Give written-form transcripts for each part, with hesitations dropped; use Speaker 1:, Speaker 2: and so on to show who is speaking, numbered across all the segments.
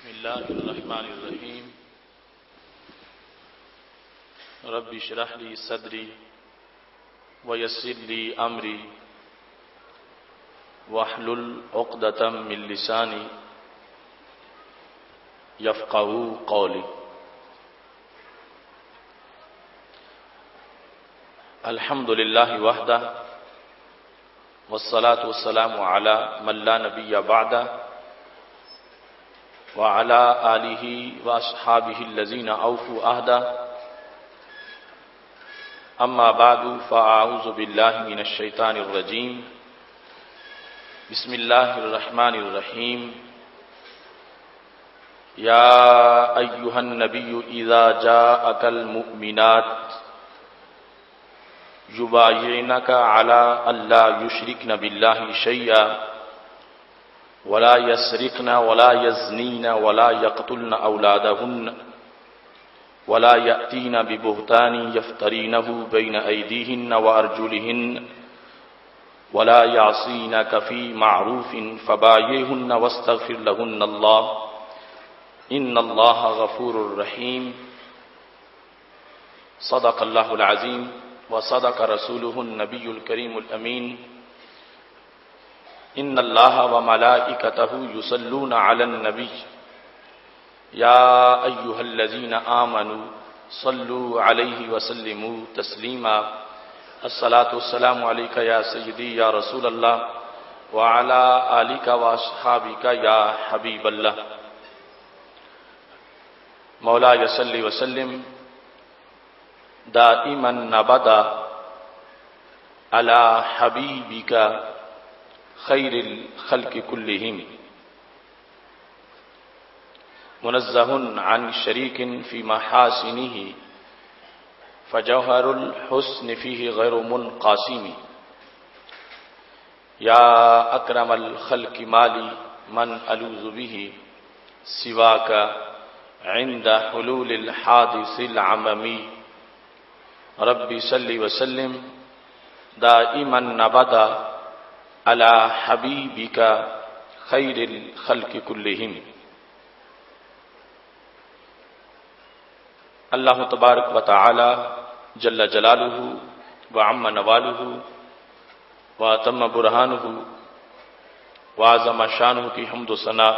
Speaker 1: بسم اللہ الرحمن الرحیم رب اشرح لی صدری ویسر لی امری واحلل عقدۃ من لسانی یفقہوا قولی۔ الحمد للہ وحدہ والصلاة والسلام علی من لا نبی بعدہ وعلى آلہ واصحابہ الذین اوفوا عہدہ، اما بعد فاعوذ باللہ من الشیطان الرجیم، بسم اللہ الرحمن الرحیم۔ یا ایہا النبی اذا جاءک المؤمنات یبایعنک علی الا یشرکن باللہ شیئا ولا يسرقن ولا يزنين ولا يقتلن أولادهن ولا يأتين ببهتان يفترينه بين أيديهن وأرجلهن ولا يعصينك في معروف فبايعهن واستغفر لهن الله إن الله غفور رحيم۔ صدق الله العظيم وصدق رسوله النبي الكريم الأمين۔ ان اللہ وملائکتہ یصلون علی النبی یا ایہا الذین آمنوا صلوا علیہ وسلموا تسلیما۔ الصلاۃ والسلام علیک یا سیدی یا رسول اللہ وعلی آلک واصحابک یا حبیب اللہ۔ مولاي صل وسلم دائما ابدا علی حبیبک خیر الخلق کلہم، منزہ عن شریک فی محاسنہ فجوہر الحسن فیہ غیر منقاسم۔ یا اکرم الخلق مالی من الوذ بہ سواک عند حلول الحادث العممی۔ رب صل وسلم دائما ابدا علی حبیبک خیر الخلق کلہم۔ اللہ تبارک و تعالی جل جلالہ وعم نوالہ واتم برہانہ وعظم شانہ کی حمد و ثنا،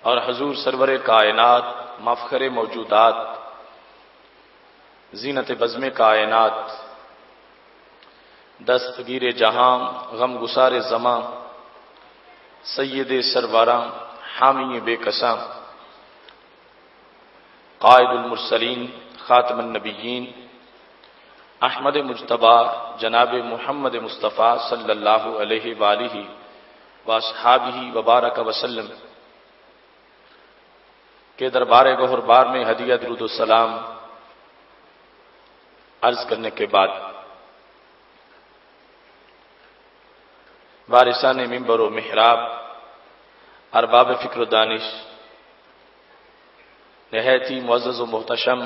Speaker 1: اور حضور سرور کائنات مفخر موجودات زینت بزم کائنات دستگیر جہاں غم گسار زماں سید سرواراں حامی بے کساں قائد المرسلین خاتم النبیین احمد مجتبیٰ جناب محمد مصطفیٰ صلی اللہ علیہ وآلہ واصحابہ وبارک وسلم کے دربار گوہر بار میں ہدیہ درود السلام عرض کرنے کے بعد وارثان منبر و محراب، ارباب فکر و دانش، نہایت ہی معزز و محتشم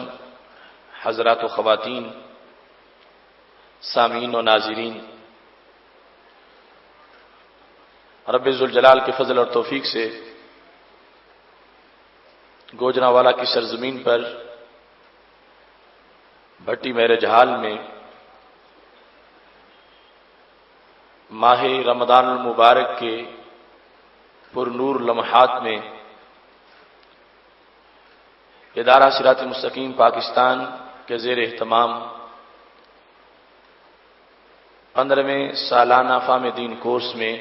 Speaker 1: حضرات و خواتین، سامعین و ناظرین، رب ذوالجلال کے فضل اور توفیق سے گوجرانوالا کی سرزمین پر بھٹی میرج ہال میں ماہ رمضان المبارک کے پر نور لمحات میں ادارہ صراط مستقیم پاکستان کے زیر اہتمام 15ویں سالانہ فہم دین کورس میں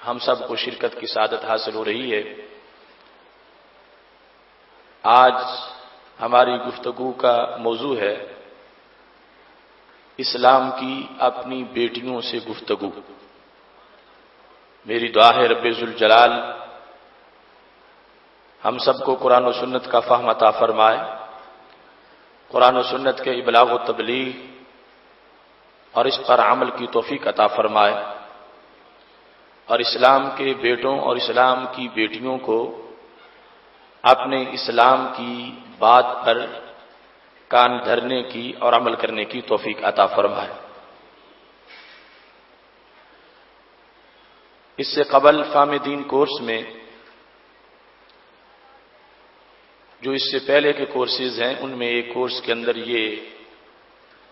Speaker 1: ہم سب کو شرکت کی سعادت حاصل ہو رہی ہے۔ آج ہماری گفتگو کا موضوع ہے اسلام کی اپنی بیٹیوں سے گفتگو۔ میری دعا ہے رب ذوالجلال ہم سب کو قرآن و سنت کا فہم عطا فرمائے، قرآن و سنت کے ابلاغ و تبلیغ اور اس پر عمل کی توفیق عطا فرمائے، اور اسلام کے بیٹوں اور اسلام کی بیٹیوں کو اپنے اسلام کی بات پر کان دھرنے کی اور عمل کرنے کی توفیق عطا فرمائے۔ اس سے قبل فہم دین کورس میں جو اس سے پہلے کے کورسز ہیں ان میں ایک کورس کے اندر یہ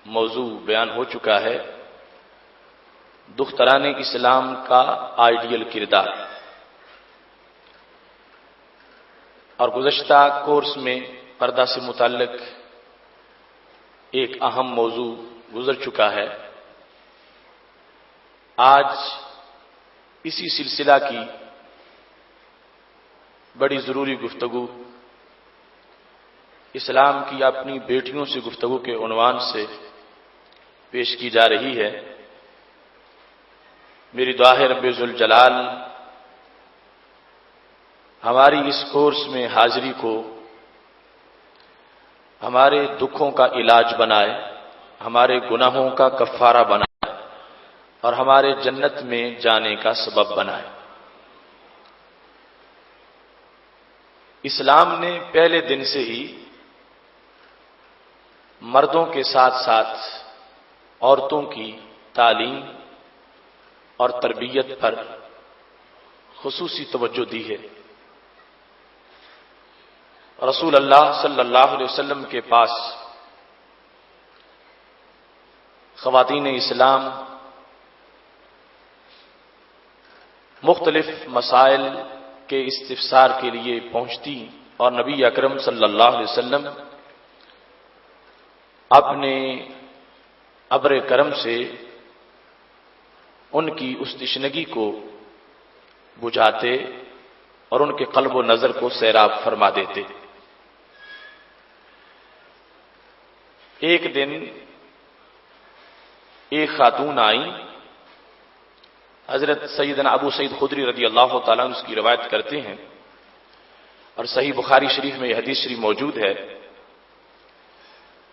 Speaker 1: موضوع بیان ہو چکا ہے، دختران اسلام کا آئیڈیل کردار، اور گزشتہ کورس میں پردہ سے متعلق ایک اہم موضوع گزر چکا ہے۔ آج اسی سلسلہ کی بڑی ضروری گفتگو اسلام کی اپنی بیٹیوں سے گفتگو کے عنوان سے پیش کی جا رہی ہے۔ میری دعا ہے رب ذوالجلال ہماری اس کورس میں حاضری کو ہمارے دکھوں کا علاج بنائے، ہمارے گناہوں کا کفارہ بنائے اور ہمارے جنت میں جانے کا سبب بنائے۔ اسلام نے پہلے دن سے ہی مردوں کے ساتھ ساتھ عورتوں کی تعلیم اور تربیت پر خصوصی توجہ دی ہے۔ رسول اللہ صلی اللہ علیہ وسلم کے پاس خواتین اسلام مختلف مسائل کے استفسار کے لیے پہنچتی اور نبی اکرم صلی اللہ علیہ وسلم اپنے ابر کرم سے ان کی اس تشنگی کو بجھاتے اور ان کے قلب و نظر کو سیراب فرما دیتے۔ ایک دن ایک خاتون آئی، حضرت سیدنا ابو سعید خدری رضی اللہ تعالیٰ عنہ اس کی روایت کرتے ہیں اور صحیح بخاری شریف میں یہ حدیث شریف موجود ہے۔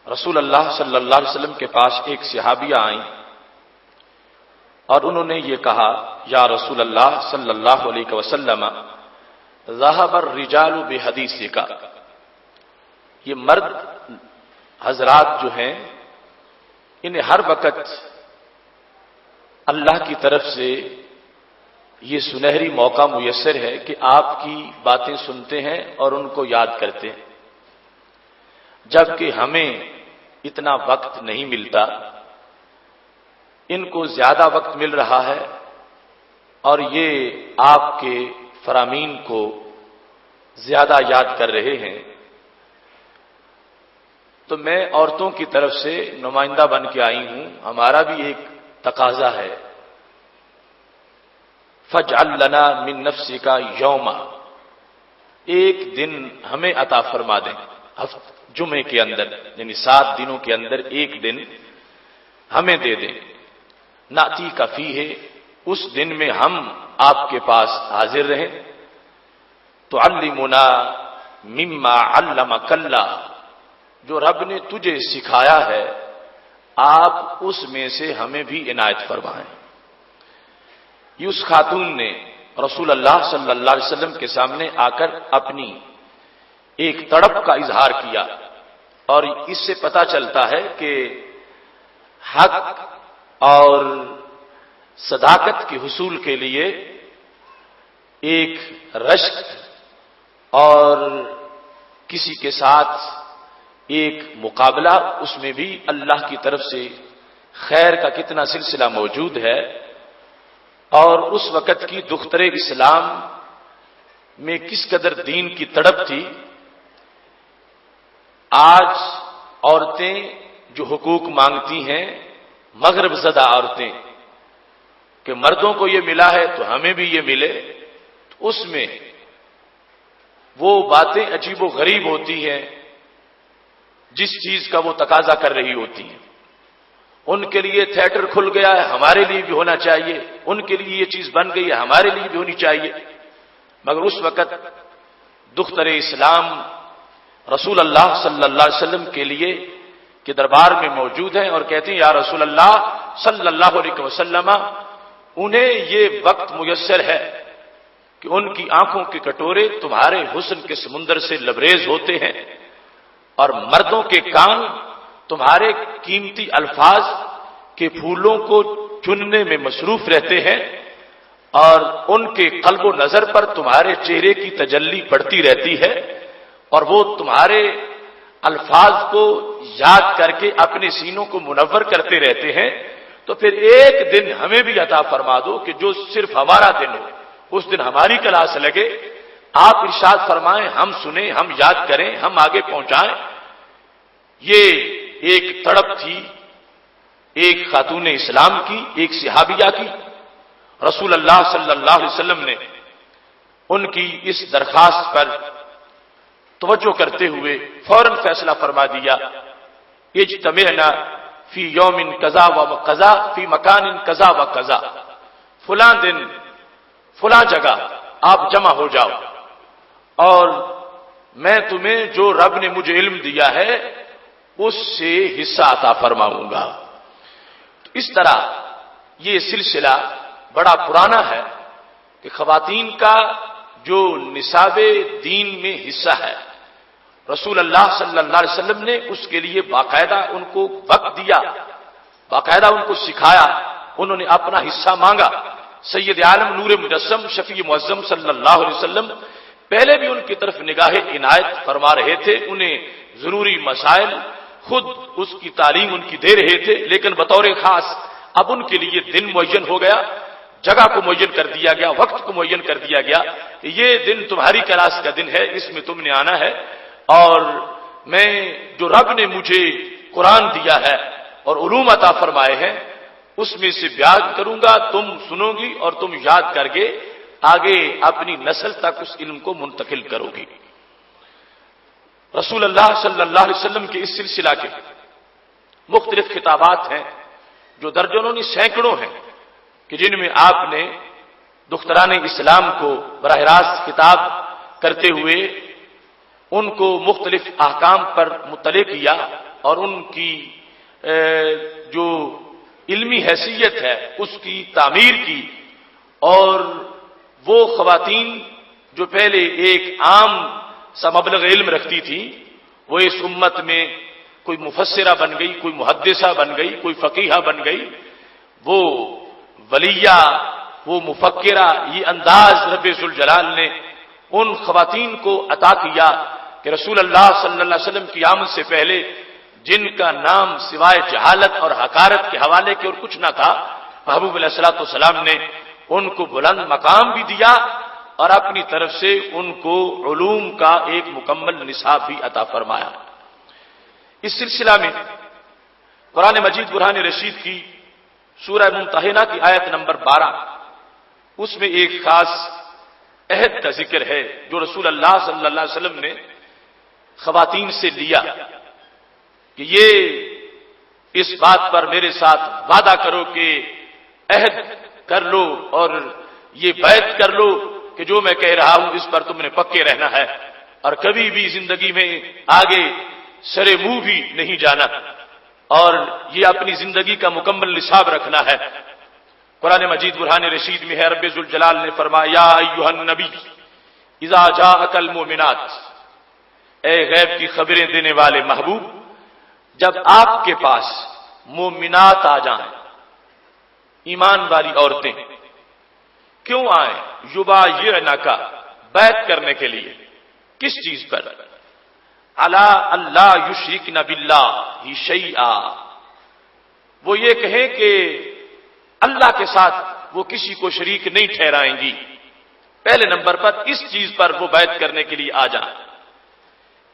Speaker 1: رسول اللہ صلی اللہ علیہ وسلم کے پاس ایک صحابیہ آئیں اور انہوں نے یہ کہا، یا رسول اللہ صلی اللہ علیہ وسلم ذهب الرجال بحدیثک، یہ مرد حضرات جو ہیں انہیں ہر وقت اللہ کی طرف سے یہ سنہری موقع میسر ہے کہ آپ کی باتیں سنتے ہیں اور ان کو یاد کرتے ہیں، جبکہ ہمیں اتنا وقت نہیں ملتا، ان کو زیادہ وقت مل رہا ہے اور یہ آپ کے فرامین کو زیادہ یاد کر رہے ہیں، تو میں عورتوں کی طرف سے نمائندہ بن کے آئی ہوں، ہمارا بھی ایک تقاضا ہے، فاجعل لنا من نفسک یوما، ایک دن ہمیں عطا فرما دیں، جمعے کے اندر یعنی 7 دنوں کے اندر ایک دن ہمیں دے دیں، ناتی کفی ہے، اس دن میں ہم آپ کے پاس حاضر رہیں، تعلمنا مما علمک اللہ، جو رب نے تجھے سکھایا ہے آپ اس میں سے ہمیں بھی عنایت فرمائیں۔ یہ اس خاتون نے رسول اللہ صلی اللہ علیہ وسلم کے سامنے آ کر اپنی ایک تڑپ کا اظہار کیا، اور اس سے پتہ چلتا ہے کہ حق اور صداقت کے حصول کے لیے ایک رشک اور کسی کے ساتھ ایک مقابلہ، اس میں بھی اللہ کی طرف سے خیر کا کتنا سلسلہ موجود ہے، اور اس وقت کی دختر اسلام میں کس قدر دین کی تڑپ تھی۔ آج عورتیں جو حقوق مانگتی ہیں، مغرب زدہ عورتیں، کہ مردوں کو یہ ملا ہے تو ہمیں بھی یہ ملے، تو اس میں وہ باتیں عجیب و غریب ہوتی ہیں جس چیز کا وہ تقاضا کر رہی ہوتی ہیں۔ ان کے لیے تھیٹر کھل گیا ہے، ہمارے لیے بھی ہونا چاہیے، ان کے لیے یہ چیز بن گئی ہے، ہمارے لیے بھی ہونی چاہیے، مگر اس وقت دختر اسلام رسول اللہ صلی اللہ علیہ وسلم کے لیے کے دربار میں موجود ہیں اور کہتے ہیں، یا رسول اللہ صلی اللہ علیہ وسلم، انہیں یہ وقت میسر ہے کہ ان کی آنکھوں کے کٹورے تمہارے حسن کے سمندر سے لبریز ہوتے ہیں اور مردوں کے کان تمہارے قیمتی الفاظ کے پھولوں کو چننے میں مصروف رہتے ہیں اور ان کے قلب و نظر پر تمہارے چہرے کی تجلی پڑتی رہتی ہے، اور وہ تمہارے الفاظ کو یاد کر کے اپنے سینوں کو منور کرتے رہتے ہیں، تو پھر ایک دن ہمیں بھی عطا فرما دو کہ جو صرف ہمارا دن ہو، اس دن ہماری کلاس لگے، آپ ارشاد فرمائیں، ہم سنیں، ہم یاد کریں، ہم آگے پہنچائیں۔ یہ ایک تڑپ تھی ایک خاتون اسلام کی، ایک صحابیہ کی۔ رسول اللہ صلی اللہ علیہ وسلم نے ان کی اس درخواست پر توجہ کرتے ہوئے فوراً فیصلہ فرما دیا، اجتمعنا فی یوم کذا و کذا فی مکان کذا و کذا، فلاں دن فلاں جگہ آپ جمع ہو جاؤ، اور میں تمہیں جو رب نے مجھے علم دیا ہے اس سے حصہ عطا فرماؤں گا۔ تو اس طرح یہ سلسلہ بڑا پرانا ہے کہ خواتین کا جو نصاب دین میں حصہ ہے، رسول اللہ صلی اللہ علیہ وسلم نے اس کے لیے باقاعدہ ان کو وقت دیا، باقاعدہ ان کو سکھایا، انہوں نے اپنا حصہ مانگا۔ سید عالم نور مجسم شفیع معظم صلی اللہ علیہ وسلم پہلے بھی ان کی طرف نگاہ عنایت فرما رہے تھے، انہیں ضروری مسائل خود اس کی تعلیم ان کی دے رہے تھے، لیکن بطور خاص اب ان کے لیے دن معین ہو گیا، جگہ کو معین کر دیا گیا، وقت کو معین کر دیا گیا کہ یہ دن تمہاری کلاس کا دن ہے، اس میں تم نے آنا ہے، اور میں جو رب نے مجھے قرآن دیا ہے اور علوم عطا فرمائے ہیں اس میں سے بیان کروں گا، تم سنو گی اور تم یاد کر کے آگے اپنی نسل تک اس علم کو منتقل کرو گی۔ رسول اللہ صلی اللہ علیہ وسلم کے اس سلسلہ کے مختلف خطابات ہیں جو درجنوں نہیں سینکڑوں ہیں کہ جن میں آپ نے دختران اسلام کو براہ راست خطاب کرتے ہوئے ان کو مختلف احکام پر مطلع کیا اور ان کی جو علمی حیثیت ہے اس کی تعمیر کی، اور وہ خواتین جو پہلے ایک عام سا مبلغ علم رکھتی تھی وہ اس امت میں کوئی مفسرہ بن گئی، کوئی محدثہ بن گئی، کوئی فقیہہ بن گئی، وہ ولیہ، وہ مفکرہ، یہ انداز رب ذوالجلال نے ان خواتین کو عطا کیا کہ رسول اللہ صلی اللہ علیہ وسلم کی آمد سے پہلے جن کا نام سوائے جہالت اور حقارت کے حوالے کے اور کچھ نہ تھا، محبوب علیہ الصلوۃ والسلام نے ان کو بلند مقام بھی دیا اور اپنی طرف سے ان کو علوم کا ایک مکمل نصاب بھی عطا فرمایا۔ اس سلسلہ میں قرآن مجید برہان رشید کی سورہ ممتحنہ کی آیت نمبر 12، اس میں ایک خاص عہد کا ذکر ہے جو رسول اللہ صلی اللہ علیہ وسلم نے خواتین سے لیا کہ یہ اس بات پر میرے ساتھ وعدہ کرو کہ عہد کر لو اور یہ بیعت کر لو کہ جو میں کہہ رہا ہوں اس پر تم نے پکے رہنا ہے اور کبھی بھی زندگی میں آگے سرے منہ بھی نہیں جانا، اور یہ اپنی زندگی کا مکمل نصاب رکھنا ہے۔ قرآن مجید برہان رشید میں ہے، رب ذوالجلال نے فرمایا یا ایھا النبی اذا جاءک المؤمنات، اے غیب کی خبریں دینے والے محبوب، جب آپ کے پاس مومنات آ جائیں، ایمان والی عورتیں، کیوں آئیں؟ یبایعنک، بیعت کرنے کے لیے، کس چیز پر؟ علی اللہ یشرکن باللہ شیئا، وہ یہ کہیں کہ اللہ کے ساتھ وہ کسی کو شریک نہیں ٹھہرائیں گی، پہلے نمبر پر اس چیز پر وہ بیعت کرنے کے لیے آ جائیں۔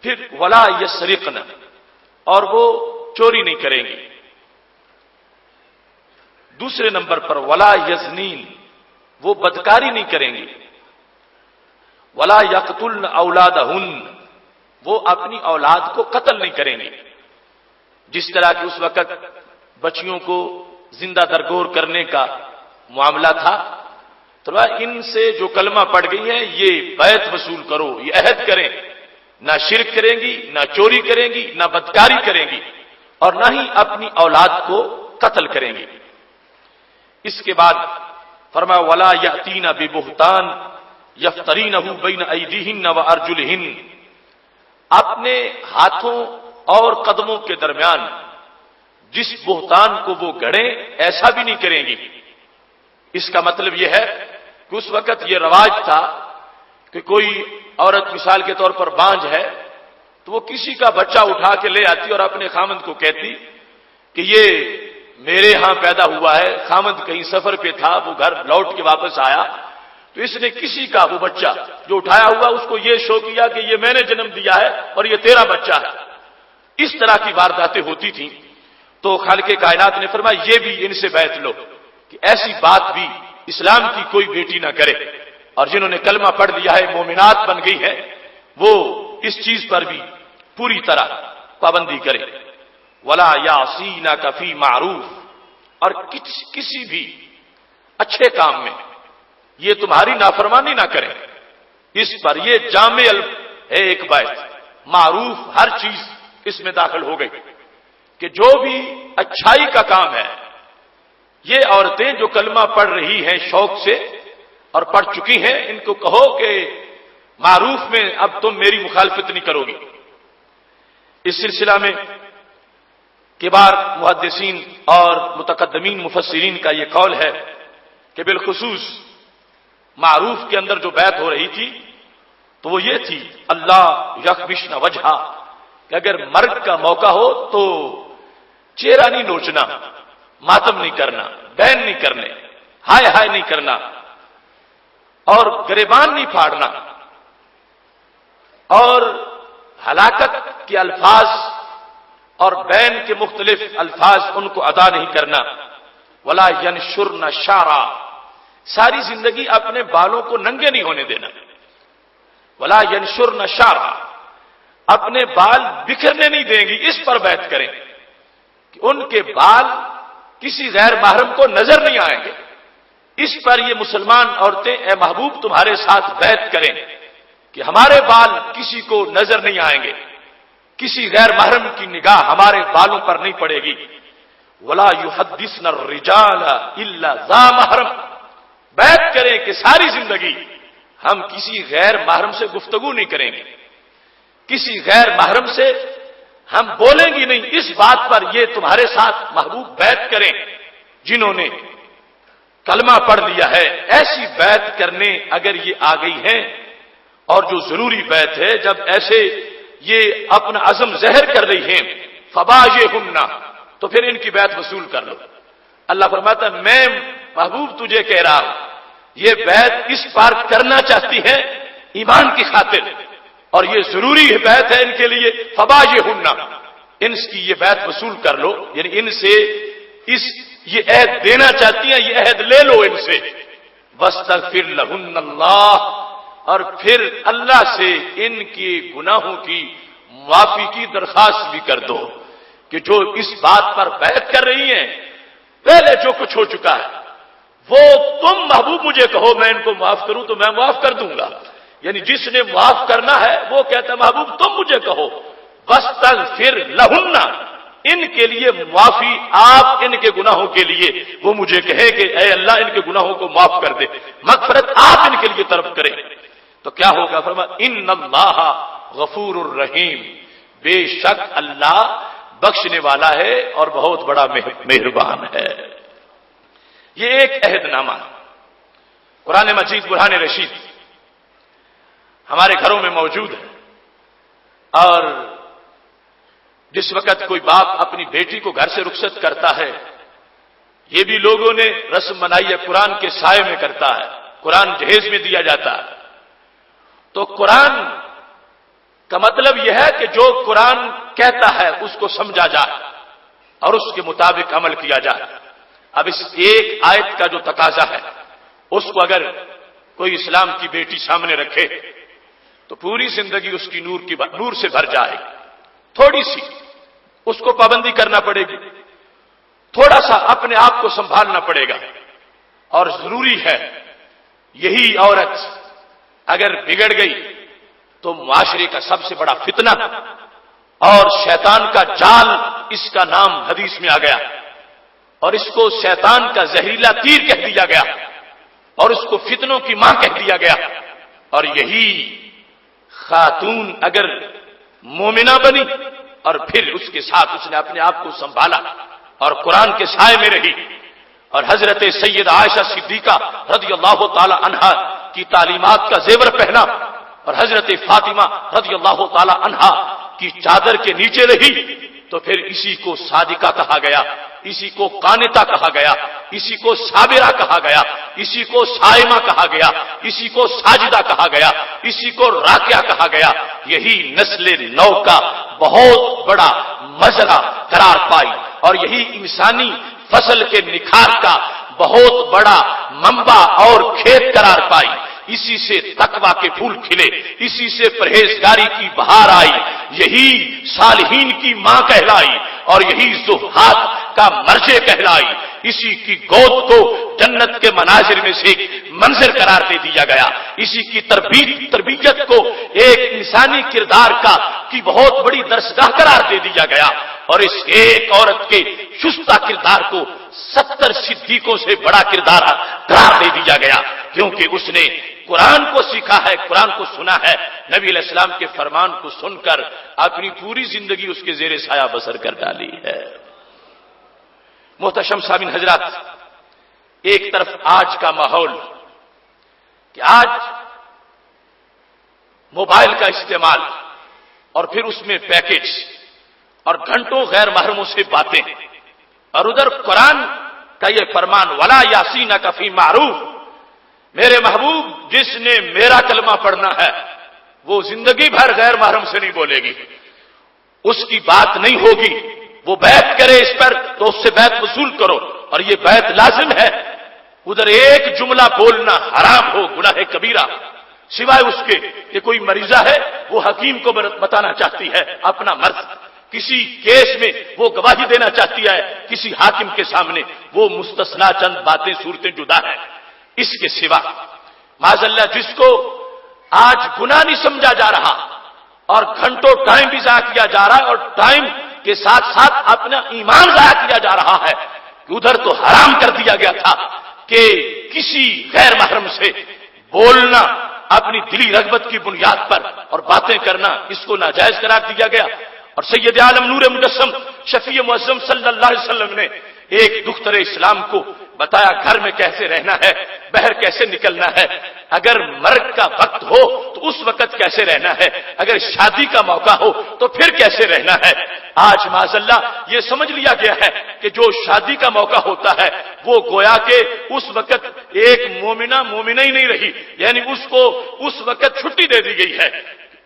Speaker 1: پھر ولا یسرقن، اور وہ چوری نہیں کریں گی۔ دوسرے نمبر پر ولا یزنین، وہ بدکاری نہیں کریں گی۔ ولا یقتلن اولادہن، وہ اپنی اولاد کو قتل نہیں کریں گی۔ جس طرح کہ اس وقت بچیوں کو زندہ درگور کرنے کا معاملہ تھا، تو ان سے جو کلمہ پڑ گئی ہے یہ بیعت وصول کرو، یہ عہد کریں، نہ شرک کریں گی، نہ چوری کریں گی، نہ بدکاری کریں گی، اور نہ ہی اپنی اولاد کو قتل کریں گی۔ اس کے بعد فرمایا ولا یاتین ببہتان یفترینہ بین ایدیہن وارجلہن، اپنے ہاتھوں اور قدموں کے درمیان جس بہتان کو وہ گڑیں ایسا بھی نہیں کریں گی۔ اس کا مطلب یہ ہے کہ اس وقت یہ رواج تھا کہ کوئی عورت مثال کے طور پر بانجھ ہے تو وہ کسی کا بچہ اٹھا کے لے آتی اور اپنے خامند کو کہتی کہ یہ میرے ہاں پیدا ہوا ہے. خامند کہیں سفر پہ تھا, وہ گھر لوٹ کے واپس آیا تو اس نے کسی کا وہ بچہ جو اٹھایا ہوا اس کو یہ شو کیا کہ یہ میں نے جنم دیا ہے اور یہ تیرا بچہ ہے. اس طرح کی وارداتیں ہوتی تھیں. تو خالق کائنات نے فرمایا یہ بھی ان سے بیعت لو کہ ایسی بات بھی اسلام کی کوئی بیٹی نہ کرے, اور جنہوں نے کلمہ پڑھ لیا ہے مومنات بن گئی ہے وہ اس چیز پر بھی پوری طرح پابندی کرے. ولا یعصینک فی معروف, اور کسی بھی اچھے کام میں یہ تمہاری نافرمانی نہ کریں. اس پر یہ جامع ہے ایک بیت. معروف ہر چیز اس میں داخل ہو گئی کہ جو بھی اچھائی کا کام ہے, یہ عورتیں جو کلمہ پڑھ رہی ہیں شوق سے اور پڑھ چکی ہیں, ان کو کہو کہ معروف میں اب تم میری مخالفت نہیں کرو گی. اس سلسلہ میں کبار محدثین اور متقدمین مفسرین کا یہ قول ہے کہ بالخصوص معروف کے اندر جو بیعت ہو رہی تھی تو وہ یہ تھی اللہ یخبشن وجہا, کہ اگر مرگ کا موقع ہو تو چہرہ نہیں نوچنا, ماتم نہیں کرنا, بین نہیں کرنے, ہائے ہائے نہیں کرنا, اور گریبان نہیں پھاڑنا, اور ہلاکت کے الفاظ اور بین کے مختلف الفاظ ان کو ادا نہیں کرنا. ولا ینشرن شعرا, ساری زندگی اپنے بالوں کو ننگے نہیں ہونے دینا. ولا ینشرن شعرا, اپنے بال بکھرنے نہیں دیں گی. اس پر بیعت کریں کہ ان کے بال کسی غیر محرم کو نظر نہیں آئیں گے. اس پر یہ مسلمان عورتیں اے محبوب تمہارے ساتھ بیعت کریں کہ ہمارے بال کسی کو نظر نہیں آئیں گے, کسی غیر محرم کی نگاہ ہمارے بالوں پر نہیں پڑے گی. ولا یحدثن الرجال الا ذا محرم, بیعت کریں کہ ساری زندگی ہم کسی غیر محرم سے گفتگو نہیں کریں گے, کسی غیر محرم سے ہم بولیں گی نہیں. اس بات پر یہ تمہارے ساتھ محبوب بیعت کریں جنہوں نے کلمہ پڑھ لیا ہے. ایسی بیعت کرنے اگر یہ آ گئی ہیں, اور جو ضروری بیعت ہے, جب ایسے یہ اپنا عزم ظاہر کر رہی ہیں فبایعہن, تو پھر ان کی بیعت وصول کر لو. اللہ فرماتا ہے میں محبوب تجھے کہہ رہا ہوں یہ بیعت اس بار کرنا چاہتی ہیں ایمان کی خاطر, اور یہ ضروری ہے بیعت ہے ان کے لیے. فبایعہن, ان کی یہ بیعت وصول کر لو, یعنی ان سے یہ عہد دینا چاہتی ہیں, یہ عہد لے لو ان سے. واستغفر لہن اللہ, اور پھر اللہ سے ان کے گناہوں کی معافی کی درخواست بھی کر دو کہ جو اس بات پر بیعت کر رہی ہیں پہلے جو کچھ ہو چکا ہے وہ تم محبوب مجھے کہو میں ان کو معاف کروں تو میں معاف کر دوں گا. یعنی جس نے معاف کرنا ہے وہ کہتا ہے محبوب تم مجھے کہو واستغفر لہن, ان کے لیے معافی آپ ان کے گناہوں کے لیے وہ مجھے کہے کہ اے اللہ ان کے گناہوں کو معاف کر دے, مغفرت آپ ان کے لیے طلب کریں. تو کیا ہوگا؟ فرمایا ان اللہ غفور الرحیم, بے شک اللہ بخشنے والا ہے اور بہت بڑا مہربان ہے. یہ ایک عہد نامہ قرآن مجید برہان رشید ہمارے گھروں میں موجود ہے, اور جس وقت کوئی باپ اپنی بیٹی کو گھر سے رخصت کرتا ہے یہ بھی لوگوں نے رسم منائی ہے, قرآن کے سائے میں کرتا ہے, قرآن جہیز میں دیا جاتا ہے. تو قرآن کا مطلب یہ ہے کہ جو قرآن کہتا ہے اس کو سمجھا جائے اور اس کے مطابق عمل کیا جائے. اب اس ایک آیت کا جو تقاضا ہے اس کو اگر کوئی اسلام کی بیٹی سامنے رکھے تو پوری زندگی اس کی نور سے بھر جائے. تھوڑی سی اس کو پابندی کرنا پڑے گی, تھوڑا سا اپنے آپ کو سنبھالنا پڑے گا, اور ضروری ہے یہی عورت اگر بگڑ گئی تو معاشرے کا سب سے بڑا فتنہ اور شیطان کا جال, اس کا نام حدیث میں آ گیا, اور اس کو شیطان کا زہریلا تیر کہہ دیا گیا, اور اس کو فتنوں کی ماں کہہ دیا گیا. اور یہی خاتون اگر مومنہ بنی اور پھر اس کے ساتھ اس نے اپنے آپ کو سنبھالا اور قرآن کے سائے میں رہی, اور حضرت سید عائشہ صدیقہ رضی اللہ تعالی عنہا کی تعلیمات کا زیور پہنا, اور حضرت فاطمہ رضی اللہ تعالی عنہا کی چادر کے نیچے رہی تو پھر اسی کو صادقہ کہا گیا، اسی کو قانتہ کہا گیا، اسی کو صابرہ کہا گیا، اسی کو صائمہ کہا گیا، اسی کو ساجدہ کہا گیا، اسی کو راکعہ کہا گیا۔ یہی نسل نو کا بہت بڑا مزرعہ قرار پائی اور یہی انسانی فصل کے نکھار کا بہت بڑا منبع اور کھیت قرار پائی۔ اسی سے تقویٰ کے پھول کھلے، اسی سے پرہیزگاری کی بہار آئی، یہی صالحین کی ماں کہلائی اور یہی زہاد کا مرجع کہلائی۔ اسی کی گود کو جنت کے مناظر میں سے ایک منظر قرار دے دیا گیا، اسی کی تربیت کو ایک انسانی کردار کی بہت بڑی درسگاہ قرار دے دیا گیا، اور اس ایک عورت کے شستہ کردار کو 70 صدیقوں سے بڑا کردار قرار دے دیا گیا، کیونکہ اس نے قرآن کو سیکھا ہے، قرآن کو سنا ہے، نبی علیہ السلام کے فرمان کو سن کر اپنی پوری زندگی اس کے زیر سایہ بسر کر ڈالی ہے۔ محتشم سامعین حضرات، ایک طرف آج کا ماحول کہ آج موبائل کا استعمال اور پھر اس میں پیکج اور گھنٹوں غیر محرموں سے باتیں، اور ادھر قرآن کا یہ فرمان ولا یاسین کا فی معروف، میرے محبوب جس نے میرا کلمہ پڑھنا ہے وہ زندگی بھر غیر محرم سے نہیں بولے گی، اس کی بات نہیں ہوگی، وہ بیعت کرے اس پر تو اس سے بیعت وصول کرو، اور یہ بیعت لازم ہے۔ ادھر ایک جملہ بولنا حرام ہو، گناہ کبیرہ، سوائے اس کے کہ کوئی مریضہ ہے وہ حکیم کو بتانا چاہتی ہے اپنا مرض، کسی کیس میں وہ گواہی دینا چاہتی ہے کسی حاکم کے سامنے، وہ مستثنا چند باتیں صورتیں جدا ہیں۔ اس کے سوا معاذ اللہ جس کو آج گناہ نہیں سمجھا جا رہا اور گھنٹوں ٹائم بھی ضائع کیا جا رہا ہے، اور ٹائم کے ساتھ ساتھ اپنا ایمان ضائع کیا جا رہا ہے، کہ ادھر تو حرام کر دیا گیا تھا کہ کسی غیر محرم سے بولنا اپنی دلی رغبت کی بنیاد پر اور باتیں کرنا اس کو ناجائز قرار دیا گیا، اور سید عالم نور مجسم شفیع معظم صلی اللہ علیہ وسلم نے ایک دختر اسلام کو بتایا گھر میں کیسے رہنا ہے، باہر کیسے نکلنا ہے، اگر مرگ کا وقت ہو تو اس وقت کیسے رہنا ہے، اگر شادی کا موقع ہو تو پھر کیسے رہنا ہے۔ آج معاذ اللہ یہ سمجھ لیا گیا ہے کہ جو شادی کا موقع ہوتا ہے وہ گویا کہ اس وقت ایک مومنہ ہی نہیں رہی، یعنی اس کو اس وقت چھٹی دے دی گئی ہے،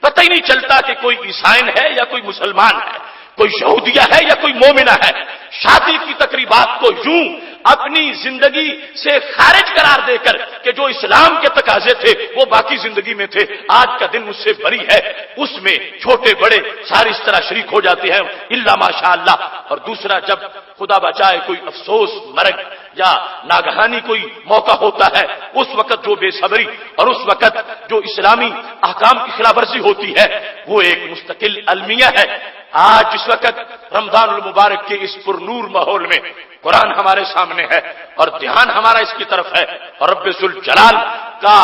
Speaker 1: پتہ ہی نہیں چلتا کہ کوئی عیسائن ہے یا کوئی مسلمان ہے، کوئی یہودیہ ہے یا کوئی مومنہ ہے۔ شادی کی تقریبات کو یوں اپنی زندگی سے خارج قرار دے کر کہ جو اسلام کے تقاضے تھے وہ باقی زندگی میں تھے، آج کا دن مجھ سے بری ہے، اس میں چھوٹے بڑے سارے اس طرح شریک ہو جاتے ہیں الا ماشاء اللہ۔ اور دوسرا جب خدا بچائے کوئی افسوس مرگ یا ناگہانی کوئی موقع ہوتا ہے، اس وقت جو بے صبری اور اس وقت جو اسلامی احکام کی خلاف ورزی ہوتی ہے وہ ایک مستقل المیہ ہے۔ آج اس وقت رمضان المبارک کے اس پرنور ماحول میں قرآن ہمارے سامنے ہے اور دھیان ہمارا اس کی طرف ہے، اور رب ذوالجلال کا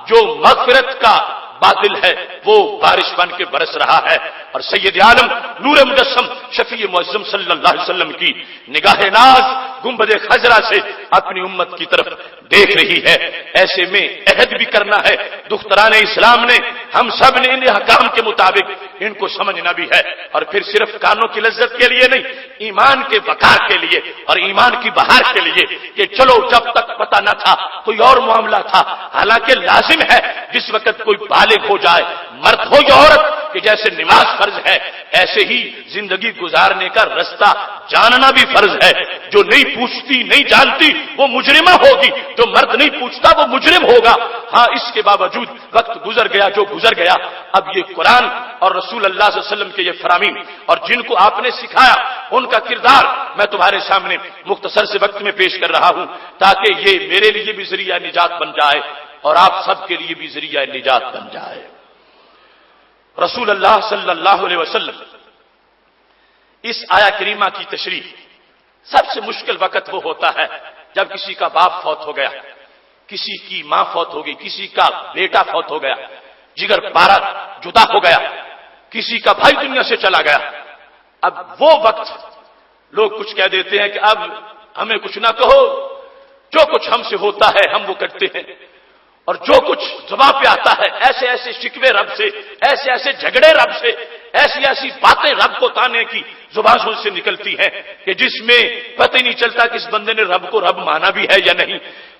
Speaker 1: جو مغفرت کا بادل ہے وہ بارش بن کے برس رہا ہے، اور سید عالم نور مجسم شفیع معظم صلی اللہ علیہ وسلم کی نگاہ ناز گنبد خضرا سے اپنی امت کی طرف دیکھ رہی ہے۔ ایسے میں عہد بھی کرنا ہے، دختران اسلام نے ہم سب نے ان احکام کے مطابق ان کو سمجھنا بھی ہے، اور پھر صرف کانوں کی لذت کے لیے نہیں، ایمان کے وقار کے لیے اور ایمان کی بہار کے لیے کہ چلو جب تک پتہ نہ تھا کوئی اور معاملہ تھا، حالانکہ لازم ہے جس وقت کوئی بالغ ہو جائے، مرد ہو یا عورت، کہ جیسے نماز فرض ہے ایسے ہی زندگی گزارنے کا رستہ جاننا بھی فرض ہے۔ جو نہیں پوچھتی نہیں جانتی وہ مجرمہ ہوگی، جو مرد نہیں پوچھتا وہ مجرم ہوگا۔ ہاں اس کے باوجود وقت گزر گیا جو گزر گیا، اب یہ قرآن اور رسول اللہ صلی اللہ علیہ وسلم کے یہ فرامین اور جن کو آپ نے سکھایا ان کا کردار میں تمہارے سامنے مختصر سے وقت میں پیش کر رہا ہوں، تاکہ یہ میرے لیے بھی ذریعہ نجات بن جائے اور آپ سب کے لیے بھی ذریعہ نجات بن جائے۔ رسول اللہ صلی اللہ علیہ وسلم اس آیا کریمہ کی تشریح، سب سے مشکل وقت وہ ہوتا ہے جب کسی کا باپ فوت ہو گیا، کسی کی ماں فوت ہو گئی، کسی کا بیٹا فوت ہو گیا، جگر پارا جدا ہو گیا، کسی کا بھائی دنیا سے چلا گیا۔ اب وہ وقت لوگ کچھ کہہ دیتے ہیں کہ اب ہمیں کچھ نہ کہو، جو کچھ ہم سے ہوتا ہے ہم وہ کرتے ہیں، اور جو کچھ زبان پہ آتا ہے ایسے ایسے شکوے رب سے، ایسے ایسے جھگڑے رب سے ایسی ایسی باتیں رب کو تانے کی زبانوں سے نکلتی ہیں کہ جس میں پتہ ہی نہیں چلتا کہ اس بندے نے رب کو رب مانا بھی ہے یا نہیں.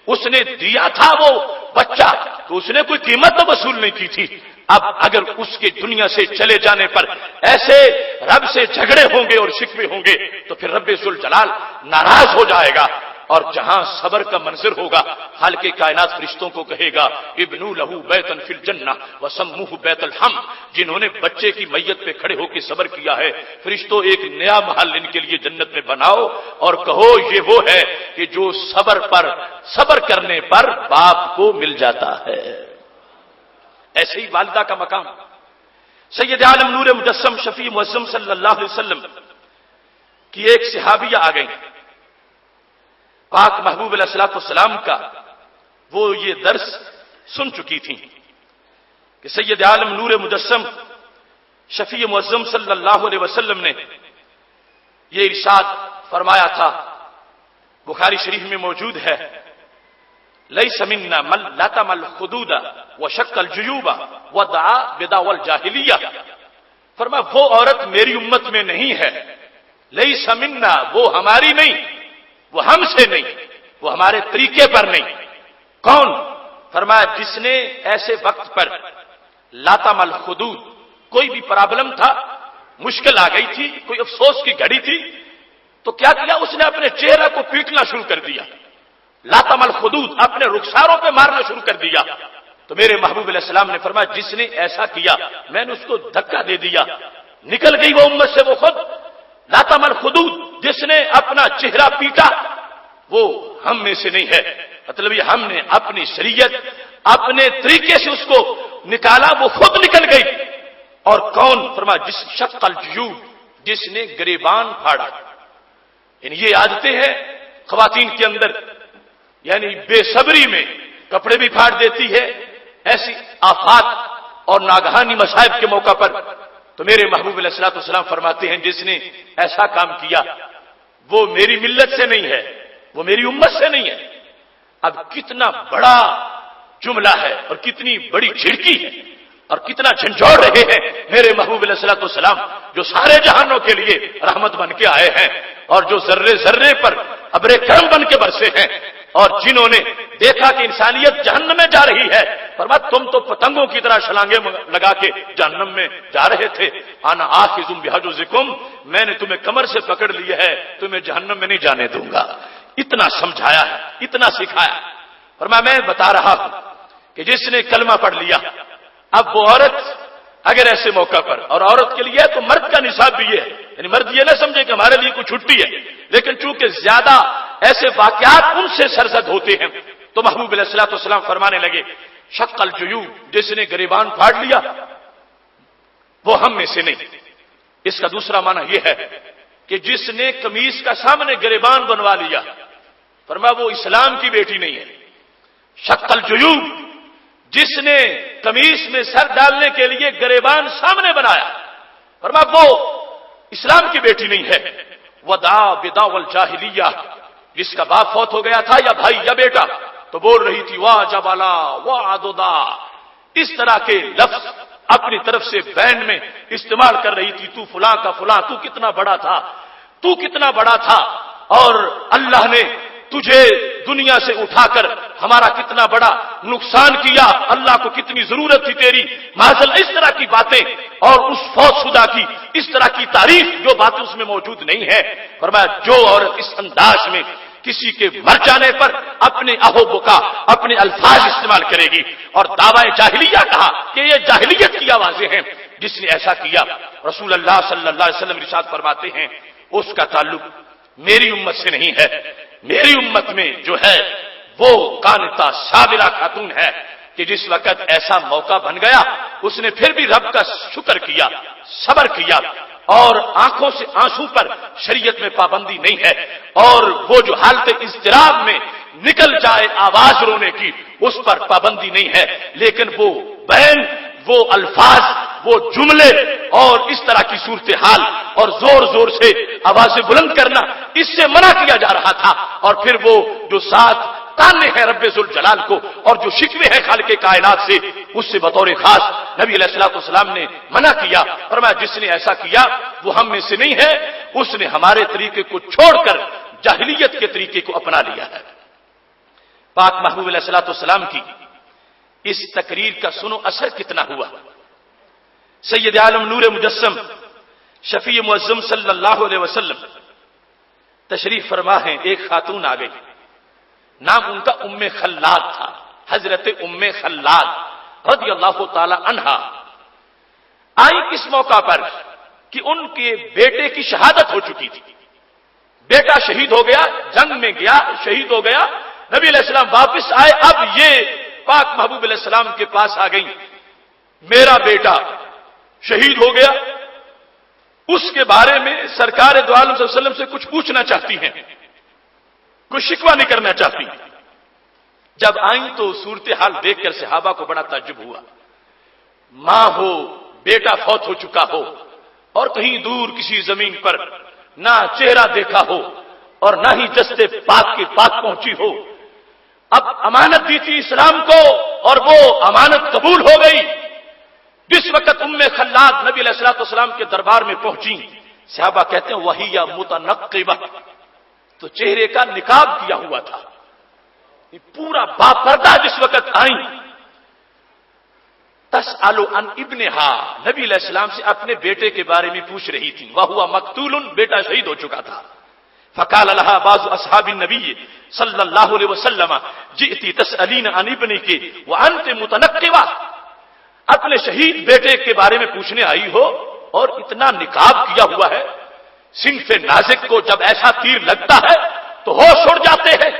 Speaker 1: اس نے دیا تھا وہ بچہ تو اس نے کوئی قیمت تو وصول نہیں کی تھی. اب اگر اس کے دنیا سے چلے جانے پر ایسے رب سے جھگڑے ہوں گے اور شکوے ہوں گے تو پھر رب ذوالجلال ناراض ہو جائے گا. اور جہاں صبر کا منظر ہوگا خالق کائنات فرشتوں کو کہے گا ابنوا لہو بیتا فی الجنہ وسموہ بیت الحم. جنہوں نے بچے کی میت پہ کھڑے ہو کے صبر کیا ہے فرشتوں ایک نیا محل ان کے لیے جنت میں بناؤ اور کہو یہ وہ ہے کہ جو صبر کرنے پر باپ کو مل جاتا ہے. ایسے ہی والدہ کا مقام. سید عالم نور مجسم شفیع معظم صلی اللہ علیہ وسلم کی ایک صحابیہ آ گئی. پاک محبوب علیہ الصلوۃ والسلام کا وہ یہ درس سن چکی تھی کہ سید عالم نور مجسم شفیع معظم صلی اللہ علیہ وسلم نے یہ ارشاد فرمایا تھا، بخاری شریف میں موجود ہے، لیس منا من لطم الخدود وشق الجیوب ودعا بدعوى الجاہلیہ. فرمایا وہ عورت میری امت میں نہیں ہے، لیس منا وہ ہماری نہیں، وہ ہم سے نہیں، وہ ہمارے طریقے پر نہیں. کون؟ فرمایا جس نے ایسے وقت پر لطم الخدود، کوئی بھی پرابلم تھا، مشکل آ گئی تھی، کوئی افسوس کی گھڑی تھی، تو کیا کیا اس نے اپنے چہرے کو پیٹنا شروع کر دیا. لطم الخدود، اپنے رخساروں پہ مارنا شروع کر دیا. تو میرے محبوب علیہ السلام نے فرمایا جس نے ایسا کیا میں نے اس کو دھکا دے دیا، نکل گئی وہ امت سے وہ خود. لطم الخدود، جس نے اپنا چہرہ پیٹا وہ ہم میں سے نہیں ہے. مطلب یہ ہم نے اپنی شریعت اپنے طریقے سے اس کو نکالا، وہ خود نکل گئی. اور کون؟ فرمایا جس شق الجیوب، جس نے گریبان پھاڑا. یعنی یہ عادتیں ہیں خواتین کے اندر، یعنی بے صبری میں کپڑے بھی پھاڑ دیتی ہے. ایسی آفات اور ناگہانی مصائب کے موقع پر تو میرے محبوب علیہ الصلوۃ والسلام فرماتے ہیں جس نے ایسا کام کیا وہ میری ملت سے نہیں ہے، وہ میری امت سے نہیں ہے. اب کتنا بڑا جملہ ہے اور کتنی بڑی کھڑکی ہے اور کتنا جھنجھوڑ رہے ہیں میرے محبوب علیہ الصلوۃ والسلام جو سارے جہانوں کے لیے رحمت بن کے آئے ہیں اور جو ذرے ذرے پر ابر کرم بن کے برسے ہیں. اور جنہوں نے دیکھا کہ انسانیت جہنم میں جا رہی ہے فرمایا تم تو پتنگوں کی طرح چھلانگیں لگا کے جہنم میں جا رہے تھے، انا آخذ بحجزکم، میں نے تمہیں کمر سے پکڑ لیا ہے، تمہیں جہنم میں نہیں جانے دوں گا. اتنا سمجھایا ہے، اتنا سکھایا. فرمایا میں بتا رہا ہوں کہ جس نے کلمہ پڑھ لیا، اب وہ عورت اگر ایسے موقع پر، اور عورت کے لیے تو مرد کا نصاب بھی یہ ہے، یعنی مرد یہ نہ سمجھے کہ ہمارے لیے کوئی چھٹی ہے، لیکن چونکہ زیادہ ایسے واقعات ان سے سرزد ہوتے ہیں تو محبوب علیہ الصلوۃ والسلام فرمانے لگے شق الجیوب، جس نے گریبان پھاڑ لیا وہ ہم میں سے نہیں. اس کا دوسرا معنی یہ ہے کہ جس نے قمیص کا سامنے گریبان بنوا لیا فرمایا وہ اسلام کی بیٹی نہیں ہے. شق الجیوب، جس نے قمیص میں سر ڈالنے کے لیے گریبان سامنے بنایا فرمایا وہ اسلام کی بیٹی نہیں ہے. ودعا بدعوى الجاہلیہ، جس کا باپ فوت ہو گیا تھا یا بھائی یا بیٹا تو بول رہی تھی واہ جبالا واہ عددا، اس طرح کے لفظ اپنی طرف سے بین میں استعمال کر رہی تھی. تو فلاں کا فلاں، تو کتنا بڑا تھا، تو کتنا بڑا تھا، اور اللہ نے تجھے دنیا سے اٹھا کر ہمارا کتنا بڑا نقصان کیا، اللہ کو کتنی ضرورت تھی تیری، معاذ اس طرح کی باتیں اور اس فوت شدہ کی اس طرح کی تعریف جو باتیں اس میں موجود نہیں ہے. فرمایا جو عورت اس انداز میں کسی کے مر جانے پر اپنے اہو بکا اپنے الفاظ استعمال کرے گی اور دعوی جاہلیہ کہا کہ یہ جاہلیت کی آوازیں ہیں، جس نے ایسا کیا رسول اللہ صلی اللہ علیہ وسلم ارشاد فرماتے ہیں اس کا تعلق میری امت سے نہیں ہے. میری امت میں جو ہے وہ قانتہ صابرہ خاتون ہے کہ جس وقت ایسا موقع بن گیا اس نے پھر بھی رب کا شکر کیا، صبر کیا، اور آنکھوں سے آنسو پر شریعت میں پابندی نہیں ہے، اور وہ جو حالت اضطراب میں نکل جائے آواز رونے کی اس پر پابندی نہیں ہے، لیکن وہ بین، وہ الفاظ، وہ جملے اور اس طرح کی صورتحال اور زور زور سے آوازیں بلند کرنا اس سے منع کیا جا رہا تھا. اور پھر وہ جو ساتھ تاننے ہیں رب ذوالجلال کو اور جو شکوے ہیں خالق کائنات سے، اس سے بطور خاص نبی علیہ الصلوۃ والسلام نے منع کیا، فرمایا جس نے ایسا کیا وہ ہم میں سے نہیں ہے، اس نے ہمارے طریقے کو چھوڑ کر جاہلیت کے طریقے کو اپنا لیا ہے۔ پاک محبوب علیہ الصلوۃ والسلام کی اس تقریر کا سنو اثر کتنا ہوا۔ سید عالم نور مجسم شفیع معظم صلی اللہ علیہ وسلم تشریف فرما ہیں، ایک خاتون آ گئی، نام ان کا ام خلاد تھا، حضرت ام خلاد رضی اللہ تعالی عنہا آئی کس موقع پر کہ ان کے بیٹے کی شہادت ہو چکی تھی، بیٹا شہید ہو گیا، جنگ میں گیا شہید ہو گیا، نبی علیہ السلام واپس آئے، اب یہ پاک محبوب علیہ السلام کے پاس آ گئی، میرا بیٹا شہید ہو گیا، اس کے بارے میں سرکار دو عالم صلی اللہ علیہ وسلم سے کچھ پوچھنا چاہتی ہیں، کوئی شکوہ نہیں کرنا چاہتی۔ جب آئیں تو صورتحال دیکھ کر صحابہ کو بڑا تعجب ہوا، ماں ہو، بیٹا فوت ہو چکا ہو، اور کہیں دور کسی زمین پر نہ چہرہ دیکھا ہو اور نہ ہی جستے پاک کے پاک پہنچی ہو، اب امانت دی تھی اسلام کو اور وہ امانت قبول ہو گئی۔ جس وقت ام خلاد نبی علیہ الصلوۃ والسلام کے دربار میں پہنچی، صحابہ کہتے ہیں وہی یا متنقبہ، تو چہرے کا نقاب کیا ہوا تھا، پورا باپردہ جس وقت آئیں، تسأل عن ابنہا، نبی علیہ السلام سے اپنے بیٹے کے بارے میں پوچھ رہی تھی، وہو مقتول، بیٹا شہید ہو چکا تھا۔ فقال لها بعض اصحاب النبی صلی اللہ علیہ وسلم جئتی تسألین عن ابنک وانت متنقبہ، اپنے شہید بیٹے کے بارے میں پوچھنے آئی ہو اور اتنا نقاب کیا ہوا ہے۔ صنف نازک کو جب ایسا تیر لگتا ہے تو ہوش اڑ جاتے ہیں،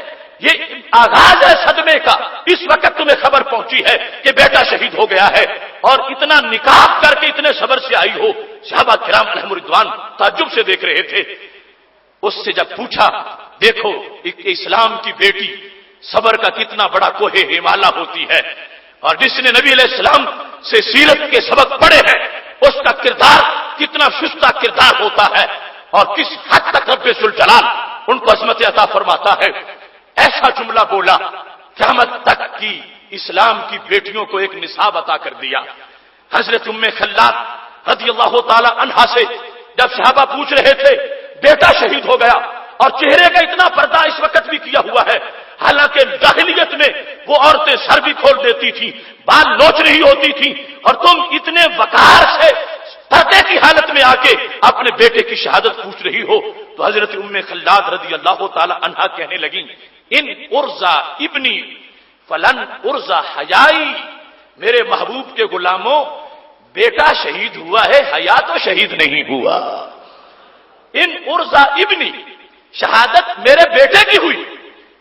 Speaker 1: یہ آغاز ہے صدمے کا، اس وقت تمہیں خبر پہنچی ہے کہ بیٹا شہید ہو گیا ہے اور اتنا نقاب کر کے اتنے صبر سے آئی ہو۔ صحابہ کرام علیہم رضوان تعجب سے دیکھ رہے تھے۔ اس سے جب پوچھا، دیکھو ایک اسلام کی بیٹی صبر کا کتنا بڑا کوہ ہمالہ ہوتی ہے، اور جس نے نبی علیہ السلام سے سیرت کے سبق پڑھے ہیں اس کا کردار کتنا شستہ کردار ہوتا ہے، اور کس حد تک رب ذوالجلال ان کو عظمت عطا فرماتا ہے۔ ایسا جملہ بولا، قیامت تک کی اسلام کی بیٹیوں کو ایک نصاب عطا کر دیا۔ حضرت ام خلاد رضی اللہ تعالی عنہا سے جب صحابہ پوچھ رہے تھے، بیٹا شہید ہو گیا اور چہرے کا اتنا پردہ اس وقت بھی کیا ہوا ہے، حالانکہ جاہلیت میں وہ عورتیں سر بھی کھول دیتی تھیں، بال نوچ رہی ہوتی تھیں، اور تم اتنے وقار سے پردے کی حالت میں آ کے اپنے بیٹے کی شہادت پوچھ رہی ہو۔ تو حضرت ام خلاد رضی اللہ تعالی عنہا کہنے لگیں، ان ارزا ابنی فلن ارزا حیائی، میرے محبوب کے غلاموں بیٹا شہید ہوا ہے، حیا تو شہید نہیں ہوا۔ ان ارزا ابنی، شہادت میرے بیٹے کی ہوئی،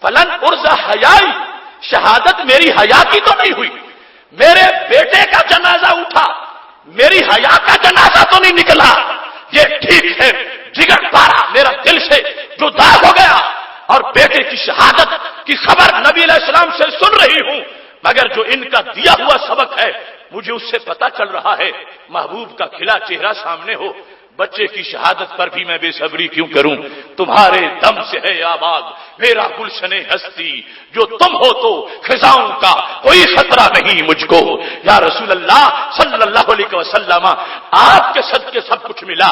Speaker 1: فلن ارزا حیائی، شہادت میری حیا کی تو نہیں ہوئی۔ میرے بیٹے کا جنازہ اٹھا، میری حیا کا جنازہ تو نہیں نکلا، یہ ٹھیک ہے، جگر پارا میرا دل سے جدا ہو گیا اور بیٹے کی شہادت کی خبر نبی علیہ السلام سے سن رہی ہوں، مگر جو ان کا دیا ہوا سبق ہے مجھے اس سے پتا چل رہا ہے، محبوب کا کھلا چہرہ سامنے ہو، بچے کی شہادت پر بھی میں بے صبری کیوں کروں؟ تمہارے دم سے ہے آباد میرا گلشن ہستی، جو تم ہو تو خزاؤں کا کوئی خطرہ نہیں مجھ کو۔ یا رسول اللہ صلی اللہ علیہ وسلم، آپ کے صدقے سب کچھ ملا،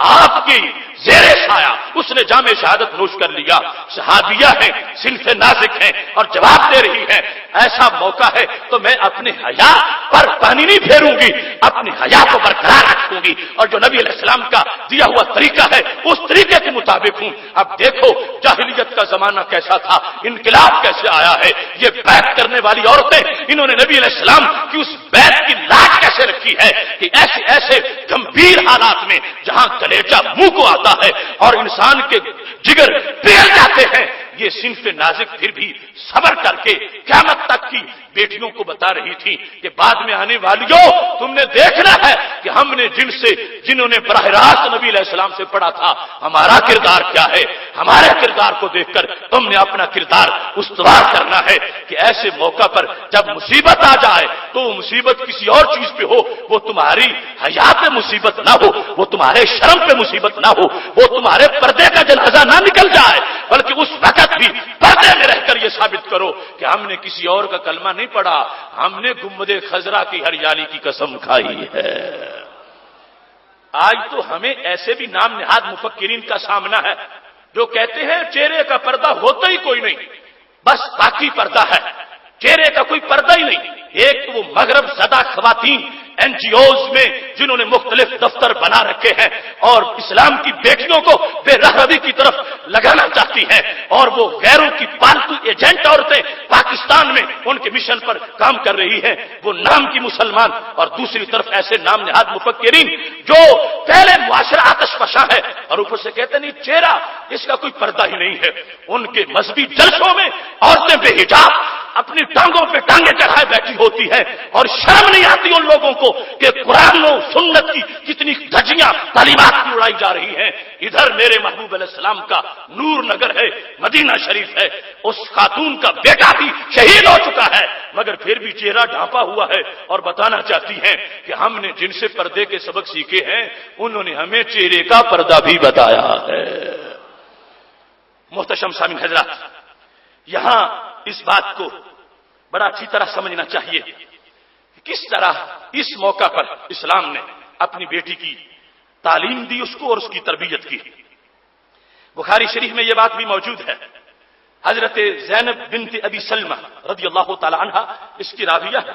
Speaker 1: آپ کی زیر سایہ اس نے جام شہادت نوش کر لیا۔ صحابیہ ہیں، صنف نازک ہیں اور جواب دے رہی ہیں، ایسا موقع ہے تو میں اپنے حیا پر پانی نہیں پھیروں گی، اپنی حیا کو برقرار رکھوں گی، اور جو نبی علیہ السلام کا دیا ہوا طریقہ ہے اس طریقے کے مطابق ہوں۔ اب دیکھو جاہلیت کا زمانہ کیسا تھا، انقلاب کیسے آیا ہے، یہ بیعت کرنے والی عورتیں، انہوں نے نبی علیہ السلام کی اس بیعت کی لاج کیسے رکھی ہے کہ ایسے ایسے گمبھیر حالات میں جہاں کلیجہ منہ کو آتا ہے اور انسان کے جگر پگھل جاتے ہیں، یہ صنف نازک پھر بھی صبر کر کے قیامت تک کی بیٹیوں کو بتا رہی تھی کہ بعد میں آنے والیوں تم نے دیکھنا ہے کہ ہم نے جنہوں نے براہ راست نبی علیہ السلام سے پڑھا تھا، ہمارا کردار کیا ہے، ہمارے کردار کو دیکھ کر تم نے اپنا کردار استوار کرنا ہے کہ ایسے موقع پر جب مصیبت آ جائے تو وہ مصیبت کسی اور چیز پہ ہو، وہ تمہاری حیا پہ مصیبت نہ ہو، وہ تمہارے شرم پہ مصیبت نہ ہو، وہ تمہارے پردے کا جنازہ نہ نکل جائے، بلکہ اس وقت بھی پردے میں رہ کر یہ ثابت کرو کہ ہم نے کسی اور کا کلمہ نہیں پڑھا، ہم نے گنبد خضرا کی ہریالی کی قسم کھائی ہے۔ آج تو ہمیں ایسے بھی نام نہاد مفکرین کا سامنا ہے جو کہتے ہیں چہرے کا پردہ ہوتا ہی کوئی نہیں، بس باقی پردہ ہے، چہرے کا کوئی پردہ ہی نہیں۔ ایک تو وہ مغرب زدہ خواتین این جی اوز میں جنہوں نے مختلف دفتر بنا رکھے ہیں اور اسلام کی بیٹیوں کو بے رہروی کی طرف لگانا چاہتی ہیں، اور وہ غیروں کی پالتو ایجنٹ عورتیں پاکستان میں ان کے مشن پر کام کر رہی ہیں، وہ نام کی مسلمان، اور دوسری طرف ایسے نام نہاد مفکرین جو پہلے معاشرہ آتش فشاں ہے اور اوپر سے کہتے نہیں چہرہ اس کا کوئی پردہ ہی نہیں ہے۔ ان کے مذہبی جلسوں میں عورتیں بے حجاب اپنی ٹانگوں پہ ٹانگیں چڑھائے بیٹھی ہوتی ہے، اور شرم نہیں آتی ان لوگوں کو کہ قرآن و سنت کی کتنی دھجیاں تعلیمات کی اڑائی جا رہی ہیں۔ ادھر میرے محبوب علیہ السلام کا نور نگر ہے، مدینہ شریف ہے، اس خاتون کا بیٹا بھی شہید ہو چکا ہے، مگر پھر بھی چہرہ ڈھانپا ہوا ہے، اور بتانا چاہتی ہیں کہ ہم نے جن سے پردے کے سبق سیکھے ہیں انہوں نے ہمیں چہرے کا پردہ بھی بتایا ہے۔ محتشم سامعین حضرات، یہاں اس بات کو بڑا اچھی طرح سمجھنا چاہیے کہ کس طرح اس موقع پر اسلام نے اپنی بیٹی کی تعلیم دی اس کو اور اس کی تربیت کی۔ بخاری شریف میں یہ بات بھی موجود ہے، حضرت زینب بنت ابی سلمہ رضی اللہ تعالی عنہا اس کی راویہ ہے،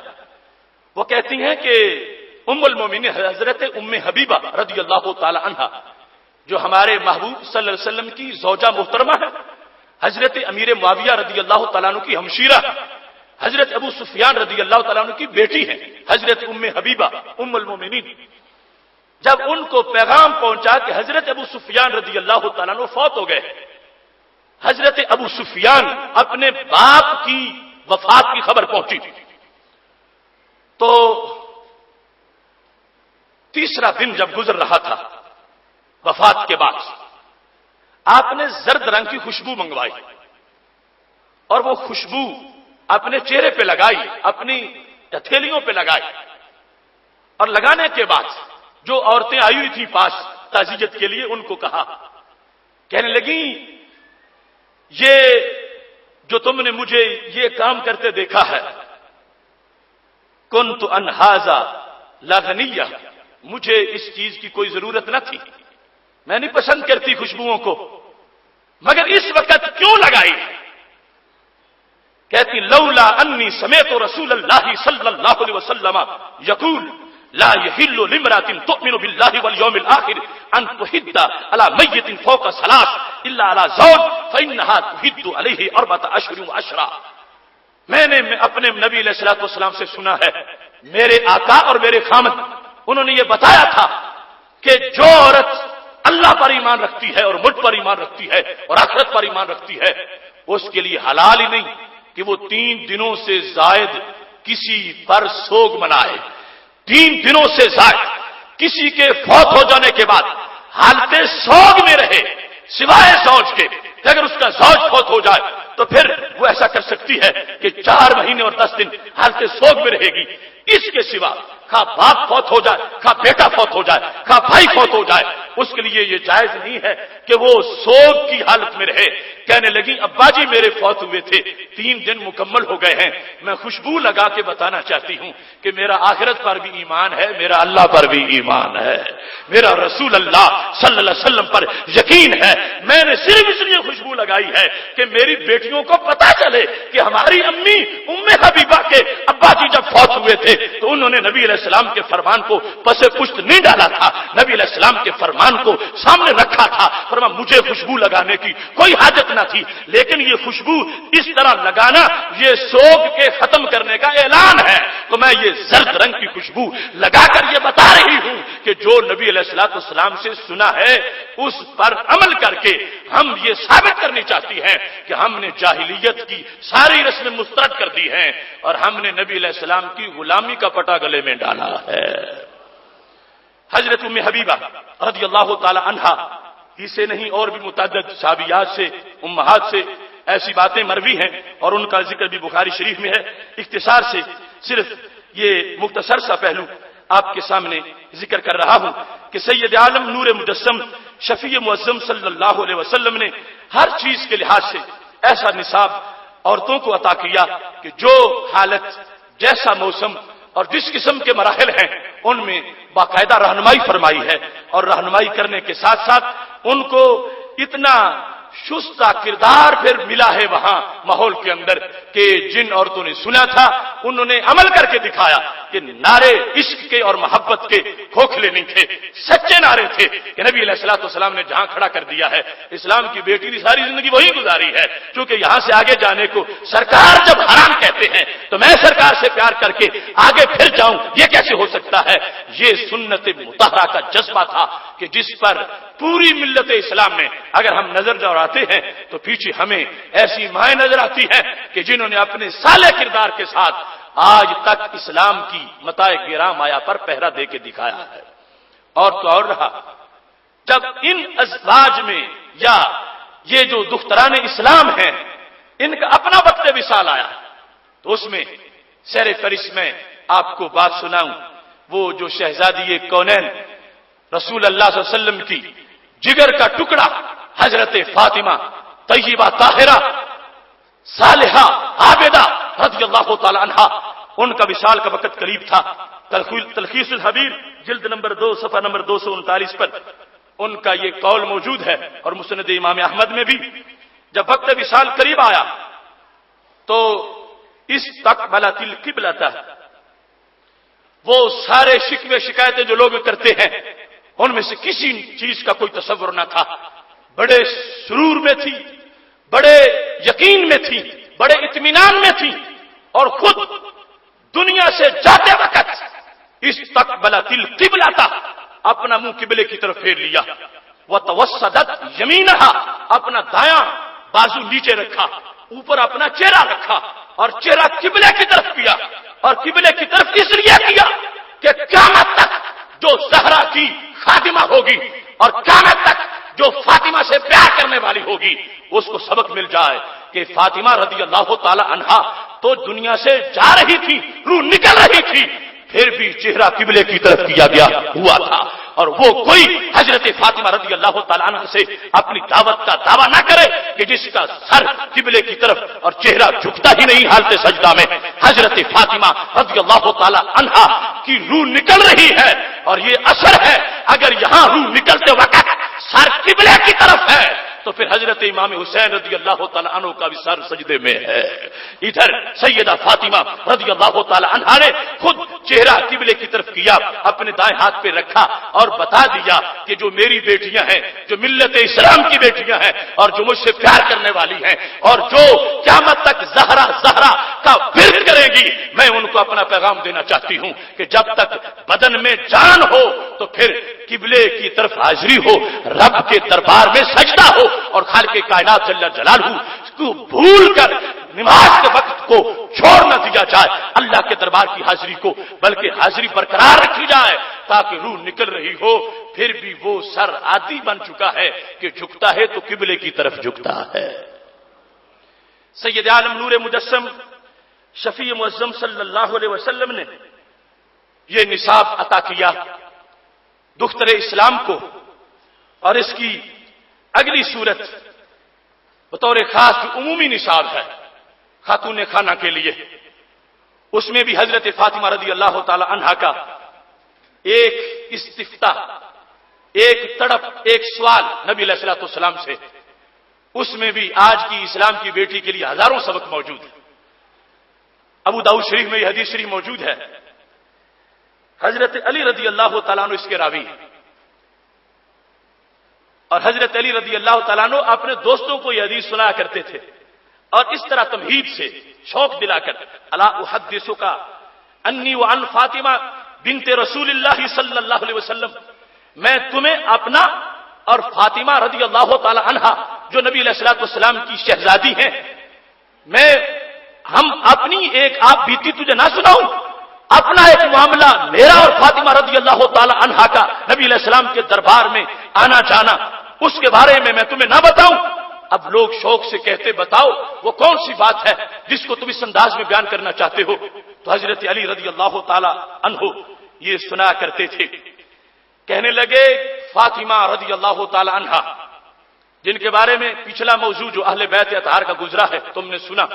Speaker 1: وہ کہتی ہیں کہ ام المومنین حضرت ام حبیبہ رضی اللہ تعالی عنہا جو ہمارے محبوب صلی اللہ علیہ وسلم کی زوجہ محترمہ ہے، حضرت امیر معاویہ رضی اللہ تعالیٰ عنہ کی ہمشیرہ، حضرت ابو سفیان رضی اللہ تعالیٰ عنہ کی بیٹی ہیں، حضرت ام حبیبہ ام المومنین، جب ان کو پیغام پہنچا کہ حضرت ابو سفیان رضی اللہ تعالیٰ عنہ فوت ہو گئے، حضرت ابو سفیان اپنے باپ کی وفات کی خبر پہنچی تو تیسرا دن جب گزر رہا تھا وفات کے بعد، آپ نے زرد رنگ کی خوشبو منگوائی اور وہ خوشبو اپنے چہرے پہ لگائی، اپنی ہتھیلیوں پہ لگائی، اور لگانے کے بعد جو عورتیں آئی ہوئی تھیں پاس تعزیت کے لیے ان کو کہا، کہنے لگی یہ جو تم نے مجھے یہ کام کرتے دیکھا ہے، کنت ان ھذا لاغنیہ، مجھے اس چیز کی کوئی ضرورت نہ تھی، میں نہیں پسند کرتی خوشبوؤں کو، مگر اس وقت کیوں لگائی؟ کہتی لولا انی سمعت رسول اللہ صلی اللہ علیہ وسلم یقول لا یحل لامرأة تؤمن باللہ والیوم الآخر ان تحد علی میت فوق ثلاث الا علی زوج فانہا تحد علیہ 4 اشہر وعشرا۔ میں نے اپنے نبی علیہ الصلوۃ والسلام سے سنا ہے، میرے آقا اور میرے خامد انہوں نے یہ بتایا تھا کہ جو عورت اللہ پر ایمان رکھتی ہے اور مجھ پر ایمان رکھتی ہے اور آخرت پر ایمان رکھتی ہے، اس کے لیے حلال ہی نہیں کہ وہ 3 دنوں سے زائد کسی پر سوگ منائے، 3 دنوں سے زائد کسی کے فوت ہو جانے کے بعد حالت سوگ میں رہے سوائے زوج کے، اگر اس کا زوج فوت ہو جائے تو پھر وہ ایسا کر سکتی ہے کہ 4 مہینے اور 10 دن حالت سوگ میں رہے گی، اس کے سوا خواہ باپ فوت ہو جائے، خواہ بیٹا فوت ہو جائے، خواہ بھائی فوت ہو جائے، اس کے لیے یہ جائز نہیں ہے کہ وہ سوگ کی حالت میں رہے۔ کہنے لگی ابا جی میرے فوت ہوئے تھے، 3 دن مکمل ہو گئے ہیں، میں خوشبو لگا کے بتانا چاہتی ہوں کہ میرا آخرت پر بھی ایمان ہے، میرا اللہ پر بھی ایمان ہے، میرا رسول اللہ صلی اللہ علیہ وسلم پر یقین ہے۔ میں نے صرف اس لیے خوشبو لگائی ہے کہ میری بیٹیوں کو پتا چلے کہ ہماری امی ام حبیبہ کے ابا جی جب فوت ہوئے تھے تو انہوں نے نبی علیہ السلام کے فرمان کو پس پشت نہیں ڈالا تھا، نبی علیہ السلام کے فرمان کو سامنے رکھا تھا۔ فرمایا مجھے خوشبو لگانے کی کوئی حاجت نہ تھی، لیکن یہ خوشبو اس طرح لگانا یہ سوگ کے ختم کرنے کا اعلان ہے، تو میں یہ زرد رنگ کی خوشبو لگا کر یہ بتا رہی ہوں کہ جو نبی علیہ السلام سے سنا ہے اس پر عمل کر کے ہم یہ ثابت کرنی چاہتی ہیں کہ ہم نے جاہلیت کی ساری رسمیں مسترد کر دی ہیں اور ہم نے نبی علیہ السلام کی غلامی کا پٹا گلے میں ڈالا ہے۔ حضرت ام حبیبہ رضی اللہ تعالی عنہا سے نہیں اور بھی متعدد صحابیات سے، امہات سے ایسی باتیں مروی ہیں اور ان کا ذکر بھی بخاری شریف میں ہے۔ اختصار سے صرف یہ مختصر سا پہلو آپ کے سامنے ذکر کر رہا ہوں کہ سید عالم نور مجسم شفیع معظم صلی اللہ علیہ وسلم نے ہر چیز کے لحاظ سے ایسا نصاب عورتوں کو عطا کیا کہ جو حالت، جیسا موسم اور جس قسم کے مراحل ہیں ان میں باقاعدہ رہنمائی فرمائی ہے، اور رہنمائی کرنے کے ساتھ ساتھ ان کو اتنا شستہ کردار پھر ملا ہے وہاں ماحول کے اندر کہ جن عورتوں نے سنا تھا انہوں نے عمل کر کے دکھایا کہ نعرے عشق کے اور محبت کے کھوکھلے نہیں تھے، سچے نعرے تھے کہ نبی علیہ الصلوۃ والسلام نے جہاں کھڑا کر دیا ہے، اسلام کی بیٹی نے ساری زندگی وہی گزاری ہے، کیونکہ یہاں سے آگے جانے کو سرکار جب حرام کہتے ہیں تو میں سرکار سے پیار کر کے آگے پھر جاؤں، یہ کیسے ہو سکتا ہے؟ یہ سنت مطہرہ کا جذبہ تھا کہ جس پر پوری ملت اسلام میں اگر ہم نظر دوڑاتے ہیں تو پیچھے ہمیں ایسی مائیں نظر آتی ہیں کہ جنہوں نے اپنے صالح کردار کے ساتھ آج تک اسلام کی متاع کرام آیا پر پہرا دے کے دکھایا ہے۔ اور تو اور رہا، جب ان ازواج میں یا یہ جو دختران اسلام ہیں ان کا اپنا وقت وصال آیا تو اس میں سیر فہرست میں آپ کو بات سناؤں، وہ جو شہزادی کونین رسول اللہ صلی اللہ علیہ وسلم کی جگر کا ٹکڑا حضرت فاطمہ طیبہ طاہرہ صالحہ عابدہ رضی اللہ تعالی عنہا، ان کا وصال کا وقت قریب تھا۔ تلخیص الحبیر جلد نمبر 2 صفحہ نمبر 239 پر ان کا یہ قول موجود ہے، اور مسند امام احمد میں بھی جب وقت وصال قریب آیا تو استقبلت القبلۃ، وہ سارے شکوے شکایتیں جو لوگ کرتے ہیں ان میں سے کسی چیز کا کوئی تصور نہ تھا، بڑے سرور میں تھی، بڑے یقین میں تھی، بڑے اطمینان میں تھی، اور خود دنیا سے جاتے وقت استقبلت القبلۃ، اپنا منہ قبلے کی طرف پھیر لیا، وتوسدت یمینہا، اپنا دایاں بازو نیچے رکھا، اوپر اپنا چہرہ رکھا اور چہرہ قبلے کی طرف کیا، اور قبلے کی طرف اس لیے کیا کہ قیامت تک جو زہرا کی خادمہ ہوگی اور قیامت تک جو فاطمہ سے پیار کرنے والی ہوگی اس کو سبق مل جائے کہ فاطمہ رضی اللہ تعالی عنہا تو دنیا سے جا رہی تھی، روح نکل رہی تھی، پھر بھی چہرہ قبلے کی طرف کیا گیا ہوا تھا، اور وہ کوئی حضرت فاطمہ رضی اللہ تعالی عنہ سے اپنی دعوت کا دعویٰ نہ کرے کہ جس کا سر قبلے کی طرف اور چہرہ جھکتا ہی نہیں حالت سجدہ میں۔ حضرت فاطمہ رضی اللہ تعالی عنہا کی روح نکل رہی ہے، اور یہ اثر ہے اگر یہاں روح نکلتے وقت سر قبلے کی طرف ہے تو پھر حضرت امام حسین رضی اللہ تعالی عنہ کا بھی سر سجدے میں ہے۔ ادھر سیدہ فاطمہ رضی اللہ تعالی عنہا نے خود چہرہ قبلے کی طرف کیا، اپنے دائیں ہاتھ پہ رکھا اور بتا دیا کہ جو میری بیٹیاں ہیں، جو ملت اسلام کی بیٹیاں ہیں اور جو مجھ سے پیار کرنے والی ہیں اور جو قیامت تک زہرا کا ورد کریں گی، میں ان کو اپنا پیغام دینا چاہتی ہوں کہ جب تک بدن میں جان ہو تو پھر قبلے کی طرف حاضری ہو، رب کے دربار میں سجدہ ہو، اور خالق کائنات جل جلالہ کو بھول کر نماز کے وقت کو چھوڑ نہ دیا جائے، اللہ کے دربار کی حاضری کو بلکہ حاضری برقرار رکھی جائے تاکہ روح نکل رہی ہو پھر بھی وہ سر عادی بن چکا ہے کہ جھکتا ہے تو قبلے کی طرف جھکتا ہے۔ سید عالم نور مجسم شفیع معظم صلی اللہ علیہ وسلم نے یہ نصاب عطا کیا دختر اسلام کو، اور اس کی اگلی صورت بطور خاص جو عمومی نصاب ہے خاتون خانہ کے لیے، اس میں بھی حضرت فاطمہ رضی اللہ تعالی عنہا کا ایک استفتاء، ایک تڑپ، ایک سوال نبی علیہ الصلوۃ والسلام سے، اس میں بھی آج کی اسلام کی بیٹی کے لیے ہزاروں سبق موجود ہیں۔ ابو داؤد شریف میں یہ حدیث شریف موجود ہے، حضرت علی رضی اللہ تعالیٰ عنہ اس کے راوی ہیں، اور حضرت علی رضی اللہ تعالیٰ عنہ اپنے دوستوں کو یہ حدیث سنایا کرتے تھے، اور اس طرح تمہید سے شوق دلا کر الا احدثک انی وعن فاطمہ بنت رسول اللہ صلی اللہ علیہ وسلم، میں تمہیں اپنا اور فاطمہ رضی اللہ تعالی عنہا جو نبی علیہ الصلوۃ والسلام کی شہزادی ہیں، ہم اپنی ایک آپ بیتی تجھے نہ سناؤں، اپنا ایک معاملہ میرا اور فاطمہ رضی اللہ تعالی عنہا کا نبی علیہ السلام کے دربار میں آنا جانا، اس کے بارے میں تمہیں نہ بتاؤں؟ اب لوگ شوق سے کہتے بتاؤ وہ کون سی بات ہے جس کو تم اس انداز میں بیان کرنا چاہتے ہو؟ تو حضرت علی رضی اللہ تعالی عنہ یہ سنا کرتے تھے، کہنے لگے فاطمہ رضی اللہ تعالی عنہا، جن کے بارے میں پچھلا موضوع جو اہل بیت اطہار کا گزرا ہے تم نے سنا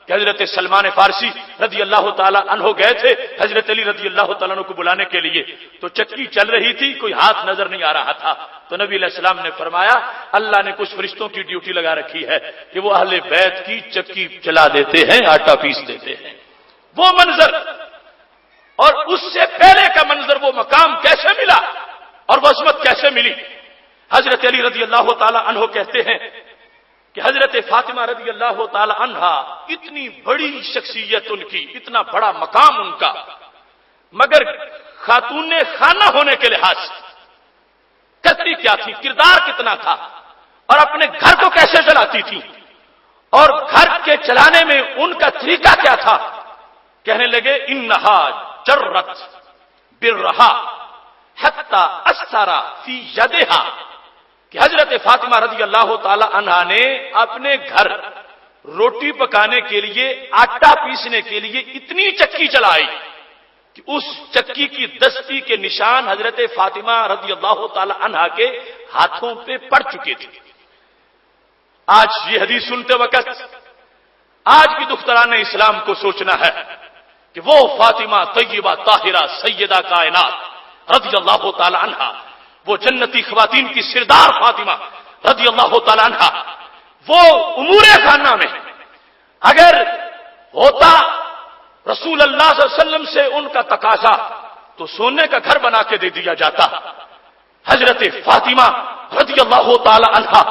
Speaker 1: کہ حضرت سلمان فارسی رضی اللہ تعالی عنہ گئے تھے حضرت علی رضی اللہ تعالیٰ عنہ کو بلانے کے لیے، تو چکی چل رہی تھی، کوئی ہاتھ نظر نہیں آ رہا تھا، تو نبی علیہ السلام نے فرمایا اللہ نے کچھ فرشتوں کی ڈیوٹی لگا رکھی ہے کہ وہ اہل بیت کی چکی چلا دیتے ہیں، آٹا پیس دیتے ہیں۔ وہ منظر اور اس سے پہلے کا منظر، وہ مقام کیسے ملا اور وہ عظمت کیسے ملی؟ حضرت علی رضی اللہ تعالی عنہ کہتے ہیں کہ حضرت فاطمہ رضی اللہ تعالی عنہا اتنی بڑی شخصیت ان کی، اتنا بڑا مقام ان کا، مگر خاتون خانہ ہونے کے لحاظ سے کرتی کیا تھی، کردار کتنا تھا، اور اپنے گھر کو کیسے چلاتی تھی، اور گھر کے چلانے میں ان کا طریقہ کیا تھا؟ کہنے لگے انہا جرت برہا حتی اثر فی یدہا، کہ حضرت فاطمہ رضی اللہ تعالی عنہا نے اپنے گھر روٹی پکانے کے لیے، آٹا پیسنے کے لیے اتنی چکی چلائی کہ اس چکی کی دستی کے نشان حضرت فاطمہ رضی اللہ تعالی عنہا کے ہاتھوں پہ پڑ چکے تھے۔ آج یہ حدیث سنتے وقت آج بھی دختران اسلام کو سوچنا ہے کہ وہ فاطمہ طیبہ طاہرہ سیدہ کائنات رضی اللہ تعالی عنہا، وہ جنتی خواتین کی سردار فاطمہ رضی اللہ تعالی عنہا، وہ امور خانہ میں اگر ہوتا رسول اللہ صلی اللہ علیہ وسلم سے ان کا تقاضا تو سونے کا گھر بنا کے دے دیا جاتا۔ حضرت فاطمہ رضی اللہ تعالی عنہا،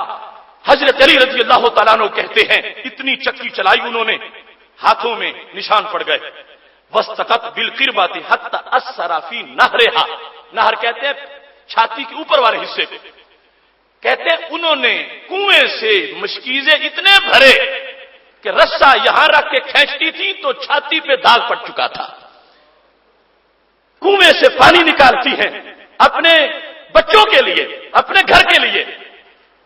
Speaker 1: حضرت علی رضی اللہ تعالیٰ عنہ کہتے ہیں اتنی چکی چلائی انہوں نے، ہاتھوں میں نشان پڑ گئے۔ وسطت بالقربۃ حتی اثر فی نہرہا، نہر کہتے ہیں چھاتی کے اوپر والے حصے کو، کہتے ہیں انہوں نے کنویں سے مشکیزیں اتنے بھرے کہ رسا یہاں رکھ کے کھینچتی تھی تو چھاتی پہ داغ پڑ چکا تھا۔ کنویں سے پانی نکالتی ہیں اپنے بچوں کے لیے، اپنے گھر کے لیے،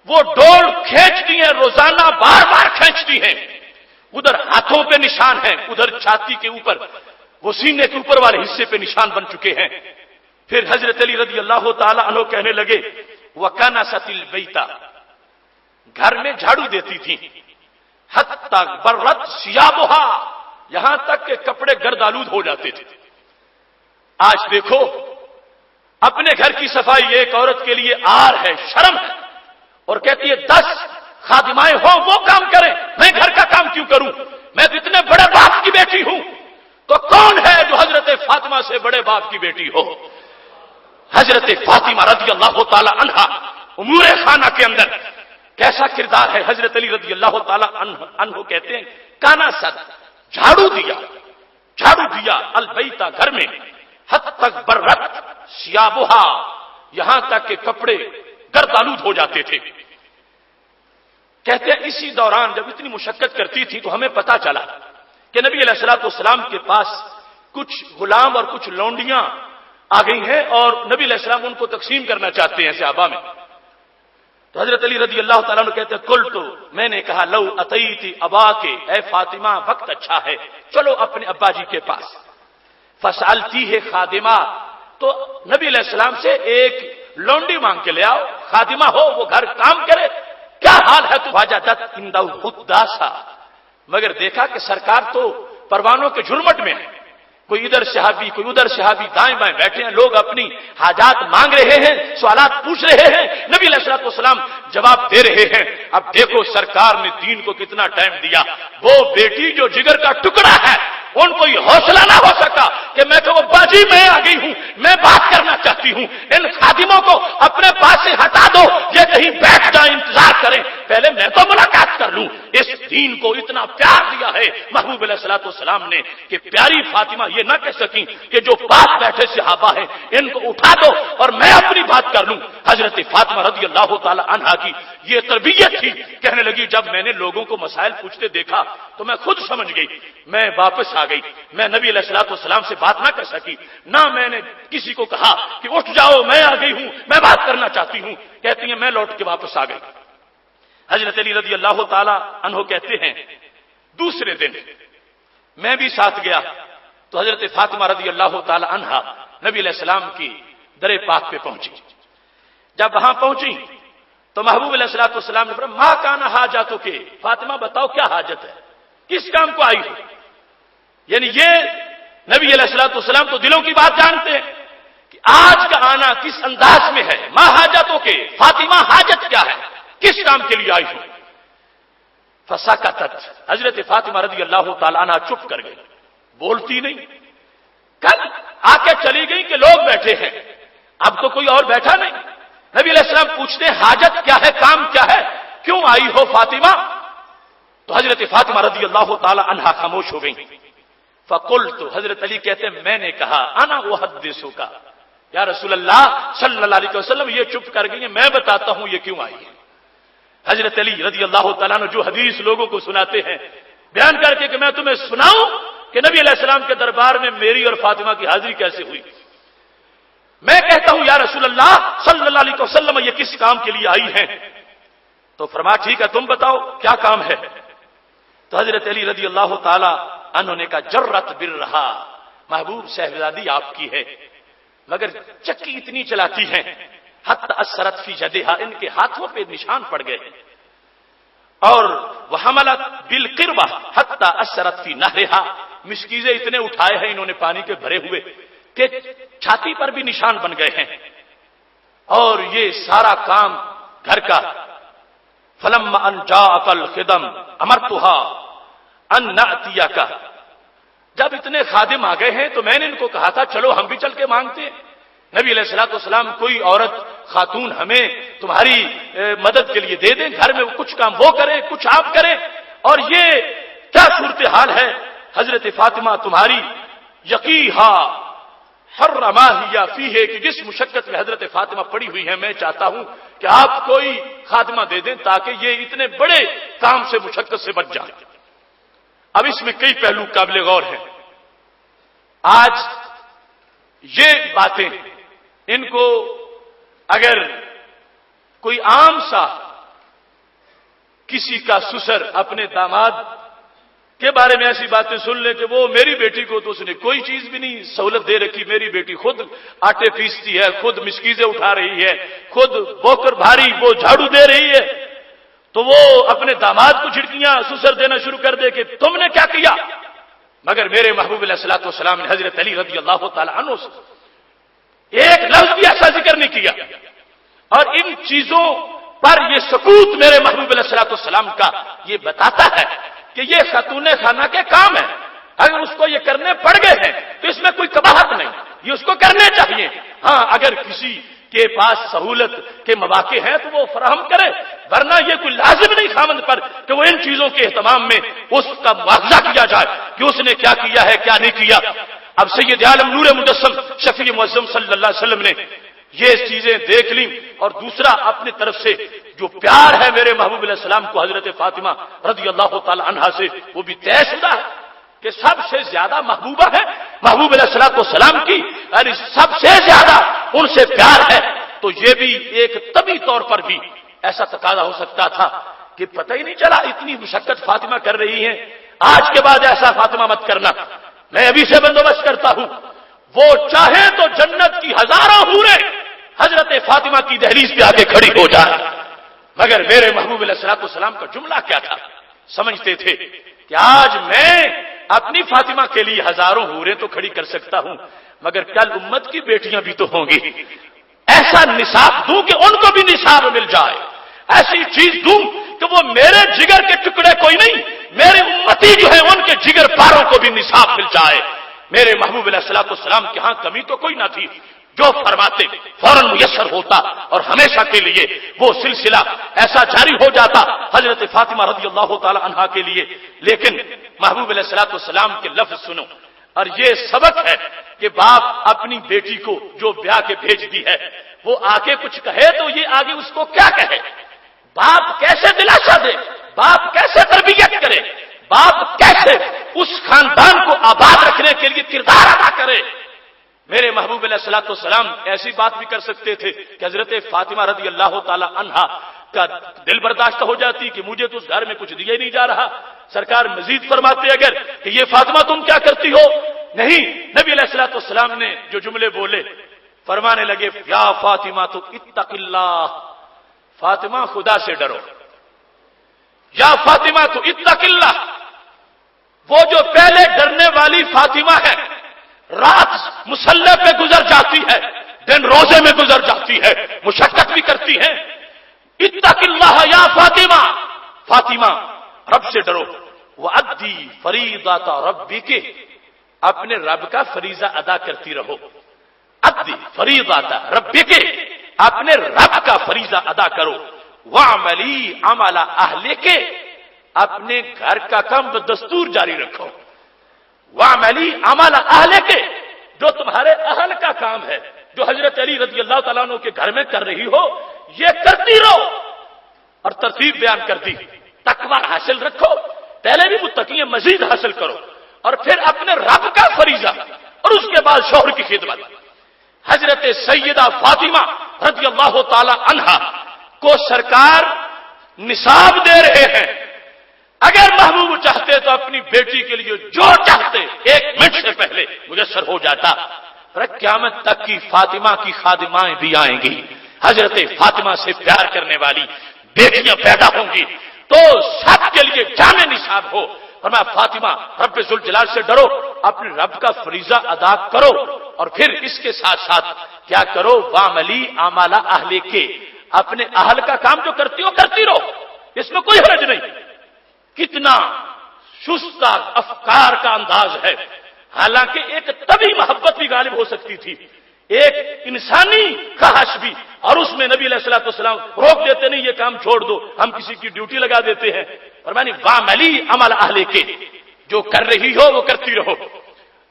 Speaker 1: وہ ڈول کھینچتی ہیں، روزانہ بار بار کھینچتی ہیں، ادھر ہاتھوں پہ نشان ہیں، ادھر چھاتی کے اوپر، وہ سینے کے اوپر والے حصے پہ نشان بن چکے ہیں۔ پھر حضرت علی رضی اللہ تعالی عنہ کہنے لگے وَكَنَسَتِ الْبَيْتَ، گھر میں جھاڑو دیتی تھی، حتی برت ثِيَابُهَا، یہاں تک کہ کپڑے گرد آلود ہو جاتے تھے۔ آج دیکھو اپنے گھر کی صفائی ایک عورت کے لیے آر ہے، شرم ہے، اور کہتی ہے 10 خادمائیں ہوں وہ کام کریں، میں گھر کا کام کیوں کروں؟ میں تو اتنے بڑے باپ کی بیٹی ہوں۔ تو کون ہے جو حضرت فاطمہ سے بڑے باپ کی بیٹی ہو؟ حضرت فاطمہ رضی اللہ تعالی عنہا امور خانہ کے اندر کیسا کردار ہے؟ حضرت علی رضی اللہ تعالی عنہ کہتے ہیں کانا سد، جھاڑو دیا البیتا، گھر میں، حتی برت ثیابہا، یہاں تک کہ کپڑے گرد آلود ہو جاتے تھے۔ کہتے ہیں اسی دوران جب اتنی مشقت کرتی تھی تو ہمیں پتا چلا کہ نبی علیہ الصلوۃ والسلام کے پاس کچھ غلام اور کچھ لونڈیاں آ گئی ہیں اور نبی علیہ السلام ان کو تقسیم کرنا چاہتے ہیں صحابہ میں۔ تو حضرت علی رضی اللہ تعالیٰ عنہ کہتے ہیں قلت، میں نے کہا لو اتیتی ابا کے، اے فاطمہ وقت اچھا ہے، چلو اپنے ابا جی کے پاس، فسالتی ہے خادمہ، تو نبی علیہ السلام سے ایک لونڈی مانگ کے لے آؤ، خادمہ ہو، وہ گھر کام کرے، کیا حال ہے تو فوجدت عنده خداسا، مگر دیکھا کہ سرکار تو پروانوں کے جھرمٹ میں ہے، کوئی ادھر صحابی کوئی ادھر صحابی دائیں بائیں بیٹھے ہیں، لوگ اپنی حاجات مانگ رہے ہیں، سوالات پوچھ رہے ہیں، نبی علیہ الصلوۃ والسلام جواب دے رہے ہیں۔ اب دیکھو سرکار نے دین کو کتنا ٹائم دیا، وہ بیٹی جو جگر کا ٹکڑا ہے ان کو یہ حوصلہ نہ ہو سکا کہ میں کہوں باجی میں آ گئی ہوں، میں بات کرنا چاہتی ہوں، ان خادموں کو اپنے پاس سے ہٹا دو، یہ کہیں بیٹھ جائیں انتظار کریں، پہلے میں تو ملاقات کر لوں۔ اس دین کو اتنا پیار دیا ہے محبوب علیہ الصلوۃ والسلام نے کہ پیاری فاطمہ یہ نہ کہہ سکیں کہ جو پاس بیٹھے صحابہ ہیں ان کو اٹھا دو اور میں اپنی بات کر لوں. حضرت فاطمہ رضی اللہ تعالی عنہا کی یہ تربیت تھی. کہنے لگی جب میں نے لوگوں کو مسائل پوچھتے دیکھا تو میں خود سمجھ گئی, میں واپس آ گئی. میں نبی علیہ الصلوۃ والسلام سے بات نہ کر سکی, نہ میں نے کسی کو کہا کہ اٹھ جاؤ میں آ گئی ہوں, میں بات کرنا چاہتی ہوں. کہتی ہیں میں لوٹ کے واپس آ گئی. حضرت علی رضی اللہ تعالی عنہ کہتے ہیں دوسرے دن میں بھی ساتھ گیا تو حضرت فاطمہ رضی اللہ تعالی عنہا نبی علیہ السلام کی در پاک پہ پہنچی. جب وہاں پہنچی تو محبوب علیہ الصلوۃ والسلام نے فرمایا ما کان حاجتک, فاطمہ بتاؤ کیا حاجت ہے, کس کام کو آئی ہو. یعنی یہ نبی علیہ الصلوۃ والسلام تو دلوں کی بات جانتے ہیں کہ آج کا آنا کس انداز میں ہے. ما حاجتک, فاطمہ حاجت کیا ہے, کس کام کے لیے آئی ہو. فسکتت, حضرت فاطمہ رضی اللہ تعالی عنہا چپ کر گئی, بولتی نہیں. کل آ کے چلی گئی کہ لوگ بیٹھے ہیں, اب تو کوئی اور بیٹھا نہیں. نبی علیہ السلام پوچھتے ہیں حاجت کیا ہے, کام کیا ہے, کیوں آئی ہو فاطمہ. تو حضرت فاطمہ رضی اللہ تعالی عنہا خاموش ہو گئی. فقلت, حضرت علی کہتے ہیں میں نے کہا انا احدثک یا رسول اللہ صلی اللہ علیہ وسلم, یہ چپ کر گئی ہیں, میں بتاتا ہوں یہ کیوں آئی ہے. حضرت علی رضی اللہ تعالیٰ عنہ جو حدیث لوگوں کو سناتے ہیں بیان کر کے کہ میں تمہیں سناؤں کہ نبی علیہ السلام کے دربار میں میری اور فاطمہ کی حاضری کیسے ہوئی. میں کہتا ہوں یا رسول اللہ صلی اللہ علیہ وسلم یہ کس کام کے لیے آئی ہیں. تو فرمایا ٹھیک ہے تم بتاؤ کیا کام ہے. تو حضرت علی رضی اللہ تعالی عنہ نے کہا جرت برہا, محبوب صاحبزادی آپ کی ہے مگر چکی اتنی چلاتی ہیں حتی اثرت فی جدہا, ان کے ہاتھوں پہ نشان پڑ گئے. اور وحملت بالقربہ حتی اثرت فی نہرہا, مشکیزیں اتنے اٹھائے ہیں انہوں نے پانی کے بھرے ہوئے کہ چھاتی پر بھی نشان بن گئے ہیں. اور یہ سارا کام گھر کا. فلما ان جاءک الخدم امرتها ان ناتیک, جب اتنے خادم آ گئے ہیں تو میں نے ان کو کہا تھا چلو ہم بھی چل کے مانگتے ہیں. نبی علیہ الصلوۃ والسلام کوئی عورت خاتون ہمیں تمہاری مدد کے لیے دے دیں, گھر میں کچھ کام وہ کرے کچھ آپ کریں. اور یہ کیا صورتحال ہے حضرت فاطمہ تمہاری یقیہا حرما ہی فیہ, کہ جس مشقت میں حضرت فاطمہ پڑی ہوئی ہے میں چاہتا ہوں کہ آپ کوئی خاتمہ دے دیں تاکہ یہ اتنے بڑے کام سے مشقت سے بچ جائے. اب اس میں کئی پہلو قابل غور ہیں. آج یہ باتیں ان کو اگر کوئی عام سا کسی کا سسر اپنے داماد کے بارے میں ایسی باتیں سن لے کہ وہ میری بیٹی کو تو اس نے کوئی چیز بھی نہیں سہولت دے رکھی, میری بیٹی خود آٹے پیستی ہے, خود مشکیزیں اٹھا رہی ہے, خود بوکر بھاری وہ جھاڑو دے رہی ہے, تو وہ اپنے داماد کو جھڑکیاں سسر دینا شروع کر دے کہ تم نے کیا کیا. مگر میرے محبوب علیہ الصلوۃ والسلام نے حضرت علی رضی اللہ تعالی عنہ سے ایک لفظ بھی ایسا ذکر نہیں کیا. اور ان چیزوں پر یہ سکوت میرے محبوب علیہ الصلوۃ والسلام کا یہ بتاتا ہے کہ یہ خاتون خانہ کے کام ہے. اگر اس کو یہ کرنے پڑ گئے ہیں تو اس میں کوئی قباحت نہیں, یہ اس کو کرنے چاہیے. ہاں اگر کسی کے پاس سہولت کے مواقع ہیں تو وہ فراہم کرے, ورنہ یہ کوئی لازم نہیں خامند پر کہ وہ ان چیزوں کے اہتمام میں اس کا مواخذہ کیا جائے کہ اس نے کیا کیا ہے کیا نہیں کیا. اب سید عالم نور مجسم شفیع معظم صلی اللہ علیہ وسلم نے یہ چیزیں دیکھ لی, اور دوسرا اپنی طرف سے جو پیار ہے میرے محبوب علیہ السلام کو حضرت فاطمہ رضی اللہ تعالی عنہا سے وہ بھی طے شدہ ہے کہ سب سے زیادہ محبوبہ ہے محبوب علیہ السلام کی, یعنی سب سے زیادہ ان سے پیار ہے. تو یہ بھی ایک طبی طور پر بھی ایسا تقاضا ہو سکتا تھا کہ پتہ ہی نہیں چلا اتنی مشقت فاطمہ کر رہی ہیں, آج کے بعد ایسا فاطمہ مت کرنا, میں ابھی سے بندوبست کرتا ہوں. وہ چاہے تو جنت کی ہزاروں حوریں حضرت فاطمہ کی دہلیز پہ آ کے کھڑی ہو جائے. مگر میرے محبوب علیہ السلام کا جملہ کیا تھا, سمجھتے تھے کہ آج میں اپنی فاطمہ کے لیے ہزاروں حوریں تو کھڑی کر سکتا ہوں, مگر کل امت کی بیٹیاں بھی تو ہوں گی. ایسا نصاب دوں کہ ان کو بھی نصاب مل جائے, ایسی چیز دوں کہ وہ میرے جگر کے ٹکڑے کوئی نہیں, میرے امتی جو ہے ان کے جگر پاروں کو بھی نصاب مل جائے. میرے محبوب علیہ السلام کے ہاں کمی تو کوئی نہ تھی, جو فرماتے فوراً میسر ہوتا اور ہمیشہ کے لیے وہ سلسلہ ایسا جاری ہو جاتا حضرت فاطمہ رضی اللہ تعالی عنہا کے لیے. لیکن محبوب علیہ السلام کے لفظ سنو, اور یہ سبق ہے کہ باپ اپنی بیٹی کو جو بیاہ کے بھیج دی ہے وہ آگے کچھ کہے تو یہ آگے اس کو کیا کہے، باپ کیسے دلاسا دے، باپ کیسے تربیت کرے، باپ کیسے اس خاندان کو آباد رکھنے کے لیے کردار ادا کرے۔ میرے محبوب علیہ الصلوۃ والسلام ایسی بات بھی کر سکتے تھے کہ حضرت فاطمہ رضی اللہ تعالی عنہا کا دل برداشت ہو جاتی کہ مجھے تو اس گھر میں کچھ دیا ہی نہیں جا رہا۔ سرکار مزید فرماتے اگر کہ یہ فاطمہ تم کیا کرتی ہو، نہیں، نبی علیہ الصلوۃ والسلام نے جو جملے بولے فرمانے لگے یا فاطمہ تو اتق اللہ، فاطمہ خدا سے ڈرو، یا فاطمہ تو اتق اللہ۔ وہ جو پہلے ڈرنے والی فاطمہ ہے رات مصلی پہ گزر جاتی ہے، دن روزے میں گزر جاتی ہے، مشقت بھی کرتی ہے۔ اتق اللہ یا فاطمہ، فاطمہ رب سے ڈرو، وَأَدِّي فَرِيضَةَ رَبِّكِ، اپنے رب کا فریضہ ادا کرتی رہو۔ ادی فریضۃ ربک، اپنے رب کا فریضہ ادا کرو۔ وَعْمَلِي عَمَلَ أَهْلِكِ، اپنے گھر کا کام بدستور جاری رکھو۔ وَعْمَلِي عَمَلَ أَهْلِكِ، جو تمہارے اہل کا کام ہے، جو حضرت علی رضی اللہ تعالیٰ عنہ کے گھر میں کر رہی ہو، یہ کرتی رہو۔ اور ترتیب بیان کر دی، تقوی حاصل رکھو، پہلے بھی متقی مزید حاصل کرو، اور پھر اپنے رب کا فریضہ، اور اس کے بعد شوہر کی خدمت۔ حضرت سیدہ فاطمہ رضی اللہ تعالی عنہا کو سرکار نصاب دے رہے ہیں، اگر محبوب چاہتے تو اپنی بیٹی کے لیے جو چاہتے 1 منٹ سے پہلے میسر ہو جاتا۔ پر قیامت تک کی فاطمہ کی خادمائیں بھی آئیں گی، حضرت فاطمہ سے پیار کرنے والی بیٹیاں پیدا ہوں گی، تو سب کے لیے جامع نصاب ہو۔ فرمایا فاطمہ رب ذوالجلال سے ڈرو، اپنے رب کا فریضہ ادا کرو، اور پھر اس کے ساتھ ساتھ کیا کرو، وَعْمَلِي عَمَلَ أَهْلِكِ، اپنے اہل کا کام جو کرتی ہو کرتی رہو، اس میں کوئی حرج نہیں۔ کتنا شستہ افکار کا انداز ہے، حالانکہ ایک طبی محبت بھی غالب ہو سکتی تھی، ایک انسانی خواہش بھی، اور اس میں نبی علیہ الصلوۃ والسلام روک دیتے نہیں، یہ کام چھوڑ دو، ہم کسی کی ڈیوٹی لگا دیتے ہیں۔ فرمانی وَعْمَلِي عَمَلَ أَهْلِكِ، جو کر رہی ہو وہ کرتی رہو۔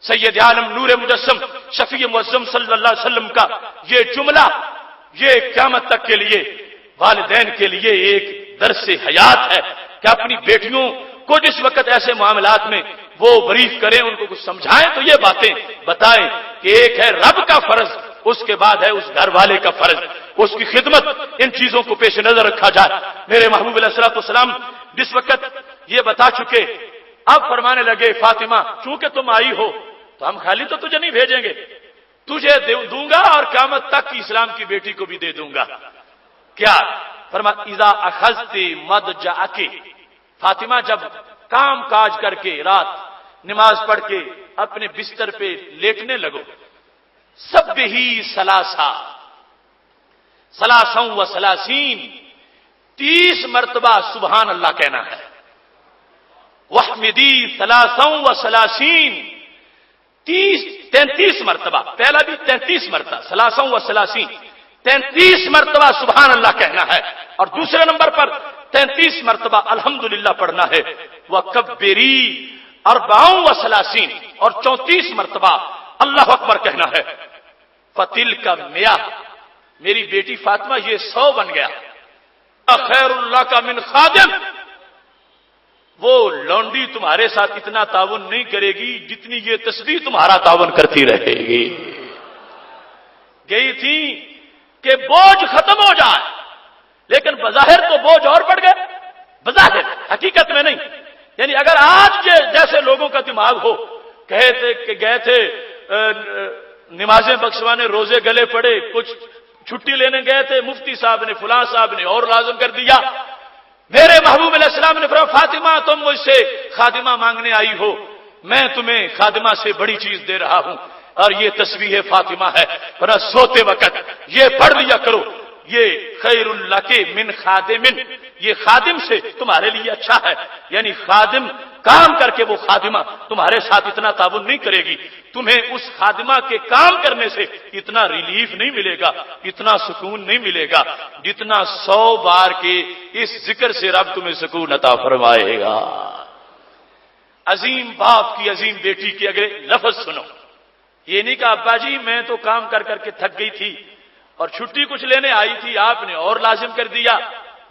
Speaker 1: سید عالم نور مجسم شفیع معظم صلی اللہ علیہ وسلم کا یہ جملہ، یہ قیامت تک کے لیے والدین کے لیے ایک درس حیات ہے کہ اپنی بیٹیوں کو جس وقت ایسے معاملات میں وہ بریف کریں، ان کو کچھ سمجھائیں تو یہ باتیں بتائیں کہ ایک ہے رب کا فرض، اس کے بعد ہے اس گھر والے کا فرض، اس کی خدمت، ان چیزوں کو پیش نظر رکھا جائے۔ میرے محبوب علیہ الصلوۃ والسلام جس وقت یہ بتا چکے، اب فرمانے لگے فاطمہ چونکہ تم آئی ہو تو ہم خالی تو تجھے نہیں بھیجیں گے، تجھے دوں گا اور قیامت تک کی اسلام کی بیٹی کو بھی دے دوں گا۔ کیا فرما اذا اخذت مضجعک، فاطمہ جب کام کاج کر کے رات نماز پڑھ کے اپنے بستر پہ لیٹنے لگو، سبحی ثلاثا و ثلاثین، 30 مرتبہ سبحان اللہ کہنا ہے۔ وحمدی ثلاثا و ثلاثین، 33 مرتبہ، پہلا بھی 33 مرتبہ، ثلاثا و ثلاثین 33 مرتبہ سبحان اللہ کہنا ہے، اور دوسرے نمبر پر 33 مرتبہ الحمدللہ پڑھنا ہے۔ وکبری 34 و ثلاثین، اور 34 مرتبہ اللہ اکبر کہنا ہے۔ فتل کا میاں، میری بیٹی فاطمہ یہ 100 بن گیا۔ خیر اللہ کا من خادم، وہ لونڈی تمہارے ساتھ اتنا تعاون نہیں کرے گی جتنی یہ تسبیح تمہارا تعاون کرتی رہے گی۔ گئی تھی کہ بوجھ ختم ہو جائے، لیکن بظاہر تو بوجھ اور بڑھ گئے، بظاہر، حقیقت میں نہیں۔ یعنی اگر آج جیسے لوگوں کا دماغ ہو، کہے تھے کہ گئے تھے نمازیں بخشوانے، روزے گلے پڑے، کچھ چھٹی لینے گئے تھے، مفتی صاحب نے فلاں صاحب نے اور لازم کر دیا۔ میرے محبوب علیہ السلام نے فرمایا فاطمہ تم مجھ سے خادمہ مانگنے آئی ہو، میں تمہیں خادمہ سے بڑی چیز دے رہا ہوں، اور یہ تسبیح فاطمہ ہے، ورنہ سوتے وقت یہ پڑھ لیا کرو، یہ خیر اللہ کے من خادم، یہ خادم سے تمہارے لیے اچھا ہے۔ یعنی خادم کام کر کے وہ خادمہ تمہارے ساتھ اتنا تعاون نہیں کرے گی، تمہیں اس خادمہ کے کام کرنے سے اتنا ریلیف نہیں ملے گا، اتنا سکون نہیں ملے گا جتنا 100 بار کے اس ذکر سے رب تمہیں سکون عطا فرمائے گا۔ عظیم باپ کی عظیم بیٹی کے اگلے لفظ سنو. یہ نہیں کہا ابا جی میں تو کام کر کر کے تھک گئی تھی اور چھٹی کچھ لینے آئی تھی آپ نے اور لازم کر دیا.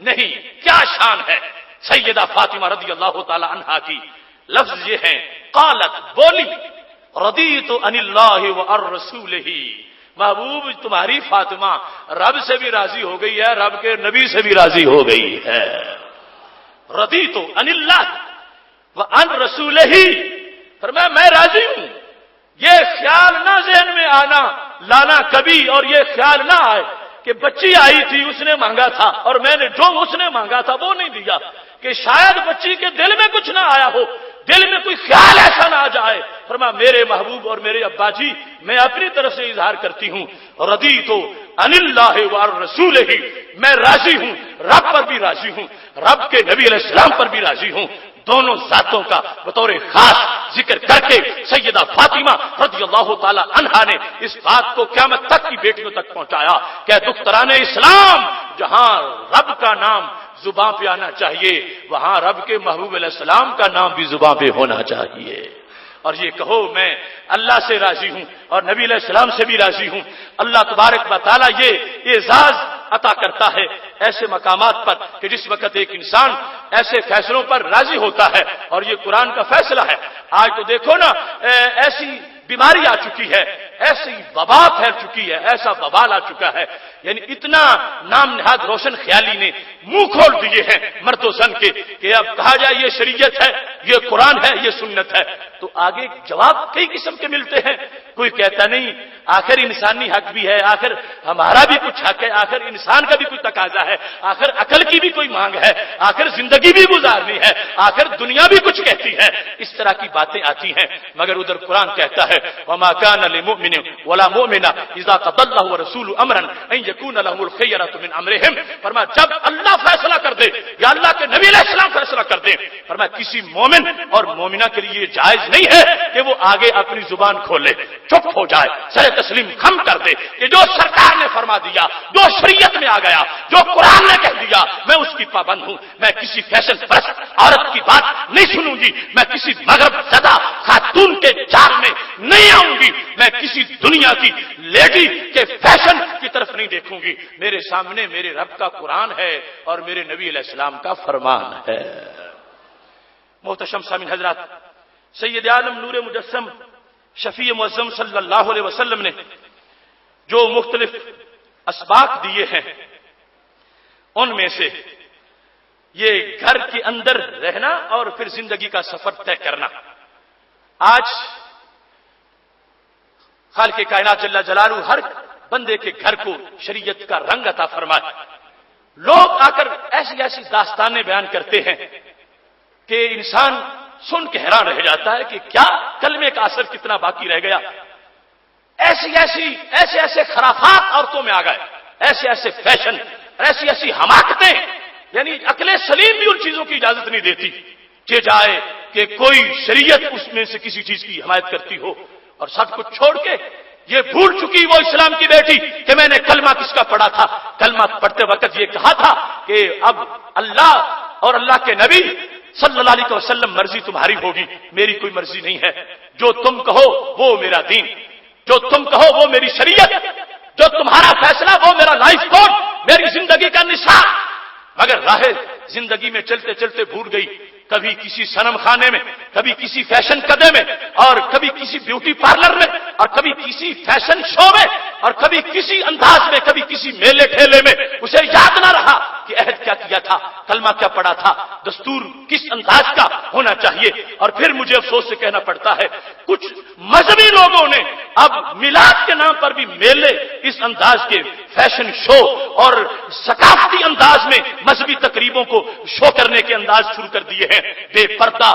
Speaker 1: نہیں, کیا شان ہے سیدہ فاطمہ رضی اللہ تعالی عنہا کی. لفظ یہ ہیں, قالت بولی, رضیت عن اللہ وعن رسولہ, محبوب تمہاری فاطمہ رب سے بھی راضی ہو گئی ہے, رب کے نبی سے بھی راضی ہو گئی ہے. رضیت عن اللہ وعن رسولہ, فرمایا میں راضی ہوں. یہ خیال نہ ذہن میں لانا کبھی, اور یہ خیال نہ آئے کہ بچی آئی تھی اس نے مانگا تھا اور میں نے جو اس نے مانگا تھا وہ نہیں دیا, کہ شاید بچی کے دل میں کچھ نہ آیا ہو, دل میں کوئی خیال ایسا نہ آ جائے. فرمایا میرے محبوب اور میرے ابا جی میں اپنی طرف سے اظہار کرتی ہوں, رضیت عن اللہ وعن رسولہ, میں راضی ہوں, رب پر بھی راضی ہوں, رب کے نبی علیہ السلام پر بھی راضی ہوں. دونوں ذاتوں کا بطور خاص ذکر کر کے سیدہ فاطمہ رضی اللہ تعالی عنہا نے اس بات کو قیامت تک کی بیٹیوں تک پہنچایا کہ دختران اسلام, جہاں رب کا نام زباں پہ آنا چاہیے وہاں رب کے محبوب علیہ السلام کا نام بھی زباں پہ ہونا چاہیے. اور یہ کہو میں اللہ سے راضی ہوں اور نبی علیہ السلام سے بھی راضی ہوں. اللہ تبارک و تعالیٰ یہ اعزاز عطا کرتا ہے ایسے مقامات پر کہ جس وقت ایک انسان ایسے فیصلوں پر راضی ہوتا ہے, اور یہ قرآن کا فیصلہ ہے. آج تو دیکھو نا ایسی بیماری آ چکی ہے, ایسی وبا پھیل چکی ہے, ایسا وبال آ چکا ہے, یعنی اتنا نام نہاد روشن خیالی نے منہ کھول دیے ہیں مرد و زن کے کہ اب کہا جائے یہ شریعت ہے, یہ قرآن ہے, یہ سنت ہے. تو آگے جواب کئی قسم کے ملتے ہیں. کوئی کہتا نہیں آخر انسانی حق بھی ہے, آخر ہمارا بھی کچھ حق ہے, آخر انسان کا بھی کوئی تقاضا ہے, آخر عقل کی بھی کوئی مانگ ہے, آخر زندگی بھی گزارنی ہے, آخر دنیا بھی کچھ کہتی ہے. اس طرح کی باتیں آتی ہیں. مگر ادھر قرآن کہتا ہے وما كان لمؤمن ولا مؤمنة اذا قضى الله ورسوله امرا ان يكون لهم الخيرة من امرهم. فرمایا جب اللہ فیصلہ کر دے یا اللہ کے نبی علیہ السلام فیصلہ کر دے, فرمایا کسی مومن اور مومنہ کے لیے یہ جائز نہیں ہے کہ وہ آگے اپنی زبان کھولے, چپ ہو جائے, سر تسلیم خم کر دے کہ جو سرکار نے فرما دیا, جو شریعت میں آ گیا, جو قرآن نے کہہ دیا میں اس کی پابند ہوں. میں کسی فیشن پرست عورت کی بات نہیں سنوں گی, میں کسی مغرب زدہ خاتون کے جال میں نہیں آؤں گی, میں کسی دنیا کی لیڈی کے فیشن کی طرف نہیں دیکھوں گی. میرے سامنے میرے رب کا قرآن ہے اور میرے نبی علیہ السلام کا فرمان ہے. محتشم سامعین حضرات, سید عالم نور مجسم شفیع معظم صلی اللہ علیہ وسلم نے جو مختلف اسباق دیے ہیں ان میں سے یہ گھر کے اندر رہنا اور پھر زندگی کا سفر طے کرنا. آج خالق کائنات جل جلالہ ہر بندے کے گھر کو شریعت کا رنگ عطا فرمائے. لوگ آ کر ایسی ایسی داستانیں بیان کرتے ہیں کہ انسان سن کے حیران رہ جاتا ہے کہ کیا کلمے کا اثر کتنا باقی رہ گیا. ایسے خرافات عورتوں میں آ گئے, ایسے فیشن, ایسی حماقتیں, یعنی عقل سلیم بھی ان چیزوں کی اجازت نہیں دیتی کہ جائے کہ کوئی شریعت اس میں سے کسی چیز کی حمایت کرتی ہو. اور سب کچھ چھوڑ کے یہ بھول چکی وہ اسلام کی بیٹی کہ میں نے کلمہ کس کا پڑھا تھا. کلمہ پڑھتے وقت یہ کہا تھا کہ اب اللہ اور اللہ کے نبی صلی اللہ علیہ وسلم مرضی تمہاری ہوگی, میری کوئی مرضی نہیں ہے. جو تم کہو وہ میرا دین, جو تم کہو وہ میری شریعت, جو تمہارا فیصلہ وہ میرا لائف کوڈ, میری زندگی کا نصاب. مگر راہ زندگی میں چلتے چلتے بھول گئی, کبھی کسی صنم خانے میں, کبھی کسی فیشن قدے میں, اور کبھی کسی بیوٹی پارلر میں, اور کبھی کسی فیشن شو میں, اور کبھی کسی انداز میں, کبھی کسی میلے ٹھیلے میں. اسے یاد نہ رہا کہ عہد کیا کیا تھا, کلمہ کیا پڑھا تھا, دستور کس انداز کا ہونا چاہیے. اور پھر مجھے افسوس سے کہنا پڑتا ہے کچھ مذہبی لوگوں نے اب میلاد کے نام پر بھی میلے اس انداز کے فیشن شو اور ثقافتی انداز میں مذہبی تقریبوں کو شو کرنے کے انداز شروع کر دیے ہیں. بے پردہ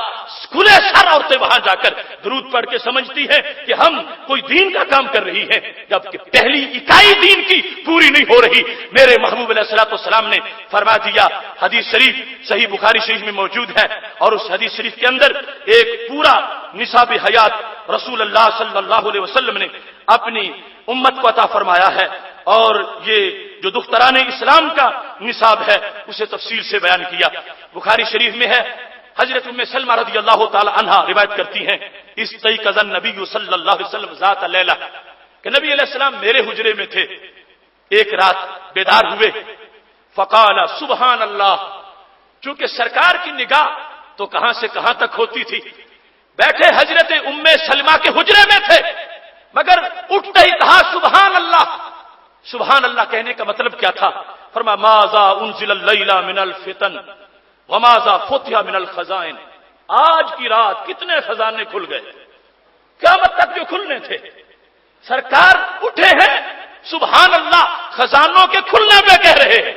Speaker 1: کھلے سر عورتیں وہاں جا کر درود پڑھ کے سمجھتی ہیں کہ ہم کوئی دین کا کام کر رہی ہیں, جبکہ پہلی اکائی دین کی پوری نہیں ہو رہی. میرے محبوب علیہ الصلوۃ والسلام نے فرما دیا, حدیث شریف صحیح بخاری شریف میں موجود ہے, اور اس حدیث شریف کے اندر ایک پورا نصاب حیات رسول اللہ صلی اللہ علیہ وسلم نے اپنی امت کو عطا فرمایا ہے. اور یہ جو دختران اسلام کا نصاب ہے اسے تفصیل سے بیان کیا. بخاری شریف میں ہے حضرت ام سلمہ رضی اللہ تعالی عنہا روایت کرتی ہیں استيقظ النبی صلی اللہ علیہ وسلم ذات لیلہ کہ نبی علیہ السلام میرے حجرے میں تھے، ایک رات بیدار ہوئے، فقال سبحان اللہ، چونکہ سرکار کی نگاہ تو کہاں سے کہاں تک ہوتی تھی، بیٹھے حضرت ام سلمہ کے حجرے میں تھے، مگر اٹھتے ہی کہا سبحان اللہ۔ سبحان اللہ کہنے کا مطلب کیا تھا؟ فرمایا ماذا انزل اللیلہ من الفتن وماذا فتح من الخزائن، آج کی رات کتنے خزانے کھل گئے، قیامت تک جو کھلنے تھے۔ سرکار اٹھے ہیں، سبحان اللہ خزانوں کے کھلنے میں کہہ رہے ہیں،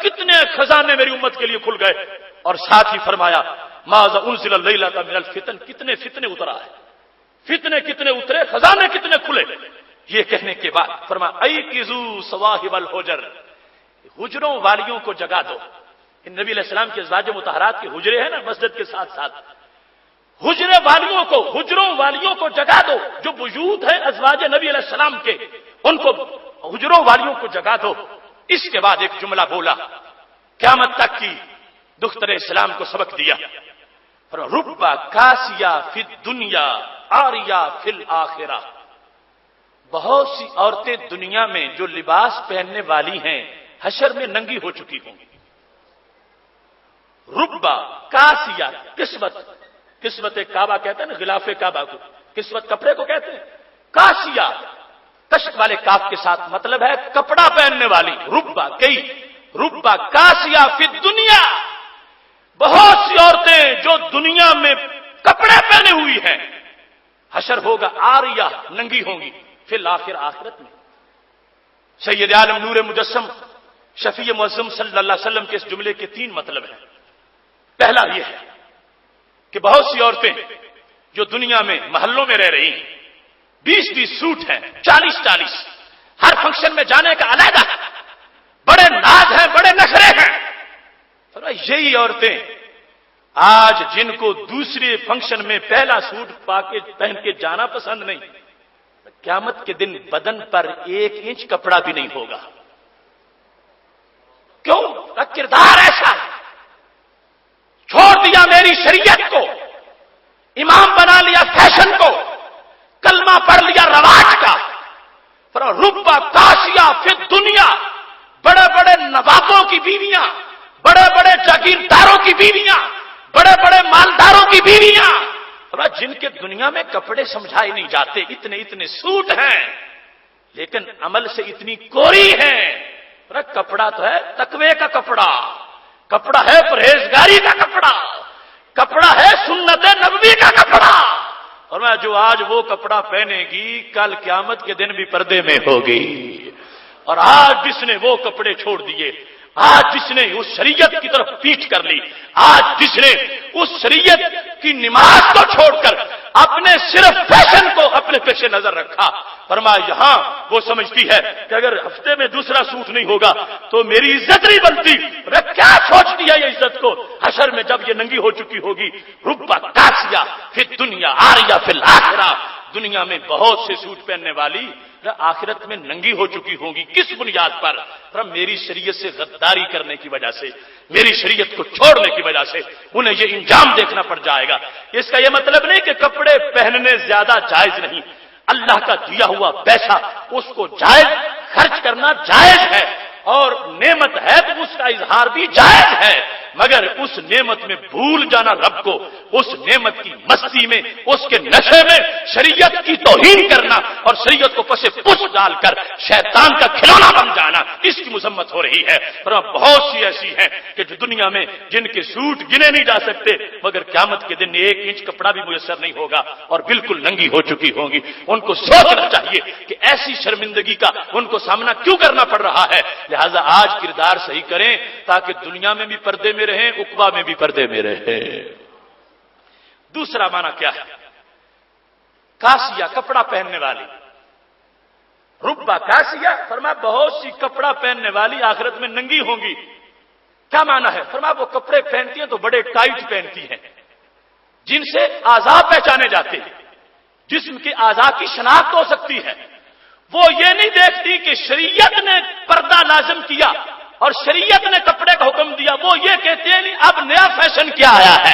Speaker 1: کتنے خزانے میری امت کے لیے کھل گئے، اور ساتھ ہی فرمایا ماذا انزل اللیلہ من الفتن، کتنے فتنے اترا ہے، فتنے کتنے اترے، خزانے کتنے کھلے۔ یہ کہنے کے بعد فرمایا ایقظوا صواحب الحجر، حجروں والیوں کو جگا دو۔ نبی علیہ السلام کے ازواج مطہرات کے حجرے ہیں نا مسجد کے ساتھ ساتھ، حجرے والیوں کو، حجروں والیوں کو جگا دو، جو وجود ہے ازواج نبی علیہ السلام کے، ان کو حجروں والیوں کو جگا دو۔ اس کے بعد ایک جملہ بولا، قیامت تک کی دختر اسلام کو سبق دیا، ربا کاسیا فی الدنیا عاریہ فی الآخرہ، بہت سی عورتیں دنیا میں جو لباس پہننے والی ہیں حشر میں ننگی ہو چکی ہوں گی۔ ربا کاسیا، قسمت، قسمت کعبہ کہتے ہیں نا، غلاف کعبہ کو قسمت کپڑے کو کہتے ہیں، کاسیا کشت والے کاف کے ساتھ مطلب ہے کپڑا پہننے والی، ربا کئی، ربا کاسیا فی الدنیا، بہت سی عورتیں جو دنیا میں کپڑے پہنے ہوئی ہیں حشر ہوگا عاریہ، ننگی ہوں گی، فی الآخر، آخرت میں۔ سید عالم نور مجسم شفیع معظم صلی اللہ علیہ وسلم کے اس جملے کے 3 مطلب ہیں۔ پہلا یہ ہے کہ بہت سی عورتیں جو دنیا میں محلوں میں رہ رہی ہیں، 20 سوٹ ہیں، 40 ہر فنکشن میں جانے کا علیحدہ، بڑے ناز ہیں، بڑے نخرے ہیں، یہی عورتیں آج جن کو دوسرے فنکشن میں پہلا سوٹ پہن کے جانا پسند نہیں، قیامت کے دن بدن پر 1 انچ کپڑا بھی نہیں ہوگا۔ کیوں؟ کردار ایسا ہے، چھوڑ دیا میری شریعت کو، امام بنا لیا فیشن کو، کلمہ پڑھ لیا رواج کا۔ ربا کاسیا فی الدنیا، بڑے بڑے نوابوں کی بیویاں، بڑے بڑے جاگیرداروں کی بیویاں، بڑے بڑے مالداروں کی بیویاں، جن کے دنیا میں کپڑے سمجھائے نہیں جاتے، اتنے سوٹ ہیں لیکن عمل سے اتنی کوری ہیں۔ کپڑا تو ہے تقوی کا کپڑا، کپڑا ہے پرہیزگاری کا کپڑا، کپڑا ہے سنت نبوی کا کپڑا، اور میں جو آج وہ کپڑا پہنے گی کل قیامت کے دن بھی پردے میں ہوگی۔ اور آج جس نے وہ کپڑے چھوڑ دیے، آج جس نے اس شریعت کی طرف پیٹھ کر لی، آج جس نے اس شریعت کی نماز کو چھوڑ کر اپنے صرف فیشن کو اپنے پیش نظر رکھا، فرمایا یہاں وہ سمجھتی ہے کہ اگر ہفتے میں دوسرا سوٹ نہیں ہوگا تو میری عزت نہیں بنتی۔ کیا سوچتی ہے یہ عزت کو؟ حشر میں جب یہ ننگی ہو چکی ہوگی، ربا کاسیا فی الدنیا عاریہ فی الآخرہ، دنیا میں بہت سے سوٹ پہننے والی آخرت میں ننگی ہو چکی ہوں گی۔ کس بنیاد پر؟ میری شریعت سے غداری کرنے کی وجہ سے، میری شریعت کو چھوڑنے کی وجہ سے انہیں یہ انجام دیکھنا پڑ جائے گا۔ اس کا یہ مطلب نہیں کہ کپڑے پہننے زیادہ جائز نہیں، اللہ کا دیا ہوا پیسہ اس کو جائز خرچ کرنا جائز ہے، اور نعمت ہے تو اس کا اظہار بھی جائز ہے، مگر اس نعمت میں بھول جانا رب کو، اس نعمت کی مستی میں، اس کے نشے میں شریعت کی توہین کرنا اور شریعت کو پسے پش ڈال کر شیطان کا کھلونا بن جانا، اس کی مذمت ہو رہی ہے۔ اور بہت سی ایسی ہیں کہ جو دنیا میں جن کے سوٹ گنے نہیں جا سکتے، مگر قیامت کے دن 1 انچ کپڑا بھی میسر نہیں ہوگا اور بالکل ننگی ہو چکی ہوں گی۔ ان کو سوچنا چاہیے کہ ایسی شرمندگی کا ان کو سامنا کیوں کرنا پڑ رہا ہے۔ لہذا آج کردار صحیح کریں تاکہ دنیا میں بھی پردے میں رہیں، عقبہ میں بھی پردے میں رہیں۔ دوسرا معنی کیا ہے؟ کاسیا، کپڑا پہننے والی، ربا کاسیا، فرمایا بہت سی کپڑا پہننے والی آخرت میں ننگی ہوں گی۔ کیا معنی ہے؟ فرمایا وہ کپڑے پہنتی ہیں تو بڑے ٹائٹ پہنتی ہیں، جن سے اعضاء پہچانے جاتے ہیں، جسم کے اعضاء کی شناخت ہو سکتی ہے۔ وہ یہ نہیں دیکھتی کہ شریعت نے پردہ لازم کیا اور شریعت نے کپڑے کا حکم دیا، وہ یہ کہتے ہیں اب نیا فیشن کیا آیا ہے،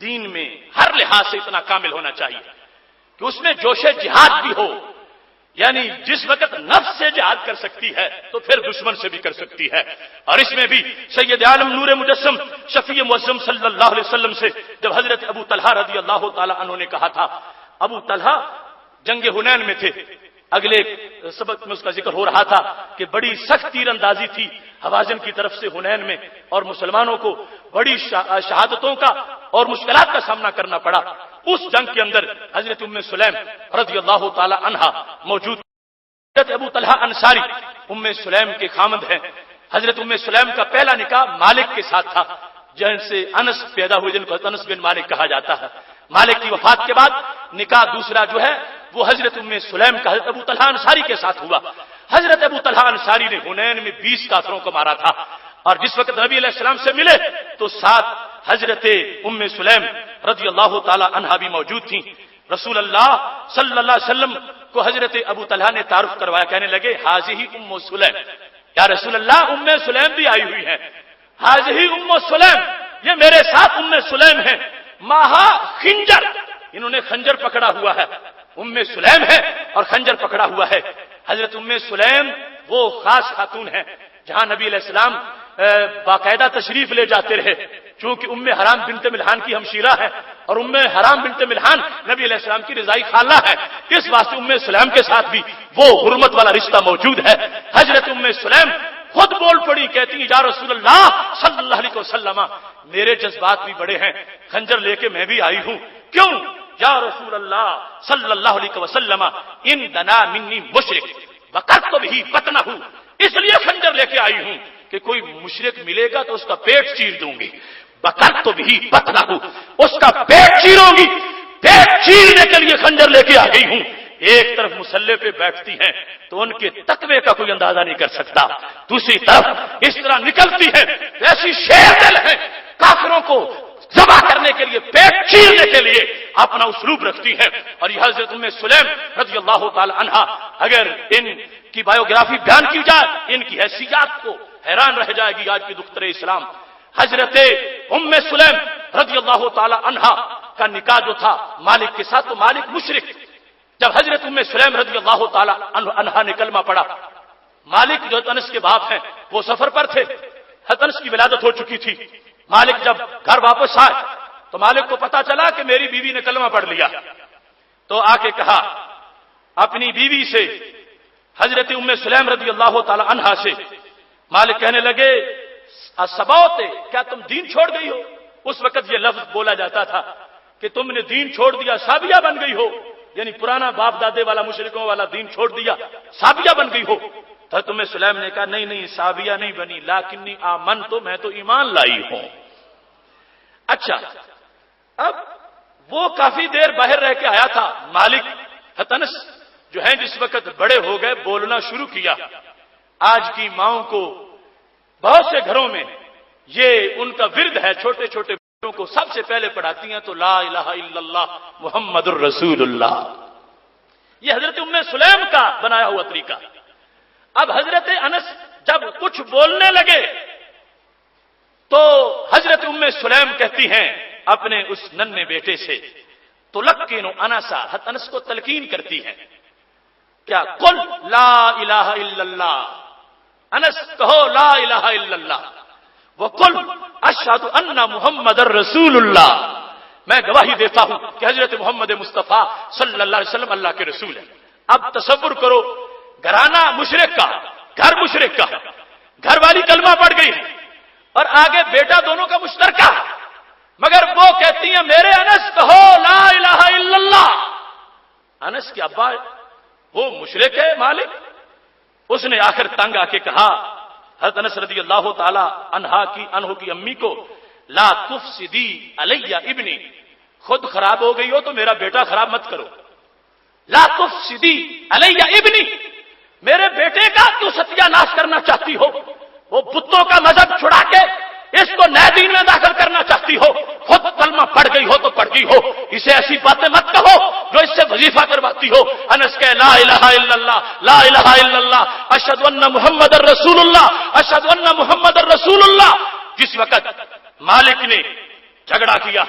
Speaker 1: دین میں ہر لحاظ سے اتنا کامل ہونا چاہیے کہ اس میں جوش جہاد بھی ہو، یعنی جس وقت نفس سے جہاد کر سکتی ہے تو پھر دشمن سے بھی کر سکتی ہے۔ اور اس میں بھی سید عالم نور مجسم شفیع معظم صلی اللہ علیہ وسلم سے جب حضرت ابو طلحہ رضی اللہ تعالی عنہ نے کہا تھا، ابو طلحہ جنگ حنین میں تھے، اگلے سبق میں اس کا ذکر ہو رہا تھا کہ بڑی سخت تیر اندازی تھی حوازن کی طرف سے حنین میں، اور مسلمانوں کو بڑی شہادتوں کا اور مشکلات کا سامنا کرنا پڑا۔ اس جنگ کے اندر حضرت ام سلیم رضی اللہ تعالی عنہا موجود۔ حضرت ابو طلحہ انصاری ام سلیم کے خامند ہیں۔ حضرت ام سلیم کا پہلا نکاح مالک کے ساتھ تھا، جن سے انس پیدا ہوئے، جن کو انس بن مالک کہا جاتا ہے۔ مالک کی وفات کے بعد نکاح دوسرا جو ہے وہ حضرت ام سلیم کا حضرت ابو طلحہ انصاری کے ساتھ ہوا۔ حضرت ابو طلحہ انصاری نے حنین میں 20 کافروں کو مارا تھا، اور جس وقت نبی علیہ السلام سے ملے تو ساتھ حضرت ام سلیم رضی اللہ تعالی عنہا بھی موجود تھیں۔ رسول اللہ صلی اللہ علیہ وسلم کو حضرت ابو طلحہ نے تعارف کروایا، کہنے لگے حاذہ ام سلیم، یا رسول اللہ ام سلیم بھی آئی ہوئی ہیں۔ حاذہ ام سلیم، یہ میرے ساتھ ام سلیم ہیں، ماہا خنجر، انہوں نے خنجر پکڑا ہوا ہے، ام سلیم ہے اور خنجر پکڑا ہوا ہے۔ حضرت ام سلیم وہ خاص خاتون ہیں جہاں نبی علیہ السلام باقاعدہ تشریف لے جاتے رہے، چونکہ ام حرام بنت ملحان کی ہمشیرہ ہے، اور ام حرام بنت ملحان نبی علیہ السلام کی رضائی خالہ ہے، اس واسطے ام سلیم کے ساتھ بھی وہ حرمت والا رشتہ موجود ہے۔ حضرت ام سلیم خود بول پڑی، کہتی ہیں یا رسول اللہ صلی اللہ علیہ وسلم، میرے جذبات بھی بڑے ہیں، خنجر لے کے میں بھی آئی ہوں۔ کیوں یا رسول اللہ صلی اللہ علیہ وسلم، ان دنا منی مشرک وقت تو بھی بتنا ہوں، اس لیے خنجر لے کے آئی ہوں کہ کوئی مشرک ملے گا تو اس کا پیٹ چیر دوں گی، وقت تو بھی بتنا ہوں، اس کا پیٹ چیروں گی، پیٹ چیرنے کے لیے خنجر لے کے آ گئی ہوں۔ ایک طرف مسلح پہ بیٹھتی ہیں تو ان کے تقوی کا کوئی اندازہ نہیں کر سکتا، دوسری طرف اس طرح نکلتی ہے ایسی شیر دل ہے، کافروں کو ذبح کرنے کے لیے، پیٹ چیرنے کے لیے اپنا اسلوب رکھتی ہے۔ اور یہ حضرت ام سلیم رضی اللہ تعالی عنہا، اگر ان کی بایوگرافی بیان کی جائے ان کی حیثیت کو حیران رہ جائے گی آج کی دختر اسلام۔ حضرت ام سلیم رضی اللہ تعالی عنہا کا نکاح جو تھا مالک کے ساتھ، تو مالک مشرک، جب حضرت ام سلیم رضی اللہ تعالی عنہا نے کلمہ پڑھا، مالک جو انس کے باپ ہیں وہ سفر پر تھے، انس کی ولادت ہو چکی تھی۔ مالک جب گھر واپس آئے تو مالک کو پتا چلا کہ میری بیوی نے کلمہ پڑھ لیا، تو آ کے کہا اپنی بیوی سے، حضرت ام سلیم رضی اللہ تعالی عنہا سے، مالک کہنے لگے اسبوت، کیا تم دین چھوڑ گئی ہو؟ اس وقت یہ لفظ بولا جاتا تھا کہ تم نے دین چھوڑ دیا، سابیہ بن گئی ہو، یعنی پرانا باپ دادے والا مشرکوں والا دین چھوڑ دیا، سابیہ بن گئی ہو۔ تو تم سلیم نے کہا نہیں نہیں، سابیہ نہیں بنی، لیکنی آمن، تو میں تو ایمان لائی ہوں۔ اچھا، اب وہ کافی دیر باہر رہ کے آیا تھا، مالک انس جو ہیں جس وقت بڑے ہو گئے بولنا شروع کیا۔ آج کی ماؤں کو بہت سے گھروں میں یہ ان کا ورد ہے، چھوٹے چھوٹے بچوں کو سب سے پہلے پڑھاتی ہیں تو لا الہ الا اللہ محمد الرسول اللہ، یہ حضرت ام سلیم کا بنایا ہوا طریقہ۔ اب حضرت انس جب کچھ بولنے لگے تو حضرت ام سلیم کہتی ہیں اپنے اس ننھے بیٹے سے، تلقین انسا، حضرت انس کو تلقین کرتی ہیں، کیا قل لا الہ الا اللہ، انس کہو لا الہ الا اللہ، وقل اشہد ان محمد الرسول اللہ، میں گواہی دیتا ہوں کہ حضرت محمد مصطفیٰ صلی اللہ علیہ وسلم اللہ کے رسول ہیں۔ اب تصور کرو، گھرانہ مشرک کا، گھر مشرک کا، گھر والی کلمہ پڑھ گئی اور آگے بیٹا دونوں کا مشترکہ، مگر وہ کہتی ہیں میرے انس کہو لا الہ الا اللہ۔ انس کے ابا وہ مشرک ہے مالک، اس نے آخر تنگ آ کے کہا حضرت انس رضی اللہ تعالی عنہ کی امی کو، لا تفسدی علی ابنی، خود خراب ہو گئی ہو تو میرا بیٹا خراب مت کرو، لا تفسدی علی ابنی، میرے بیٹے کا کیوں ستیہ ناش کرنا چاہتی ہو؟ وہ بتوں کا مذہب چھڑا کے اس کو نئے دین میں داخل کرنا چاہتی ہو، خود کلمہ پڑھ گئی ہو تو پڑھ گئی ہو، اسے ایسی باتیں مت کہو جو اس سے وظیفہ کرواتی ہو۔ انس کہے لا الہ الا اللہ، لا الہ الا اللہ، اشہد ان محمد الرسول اللہ، اشہد ان محمد الرسول اللہ۔ جس وقت مالک نے جھگڑا کیا،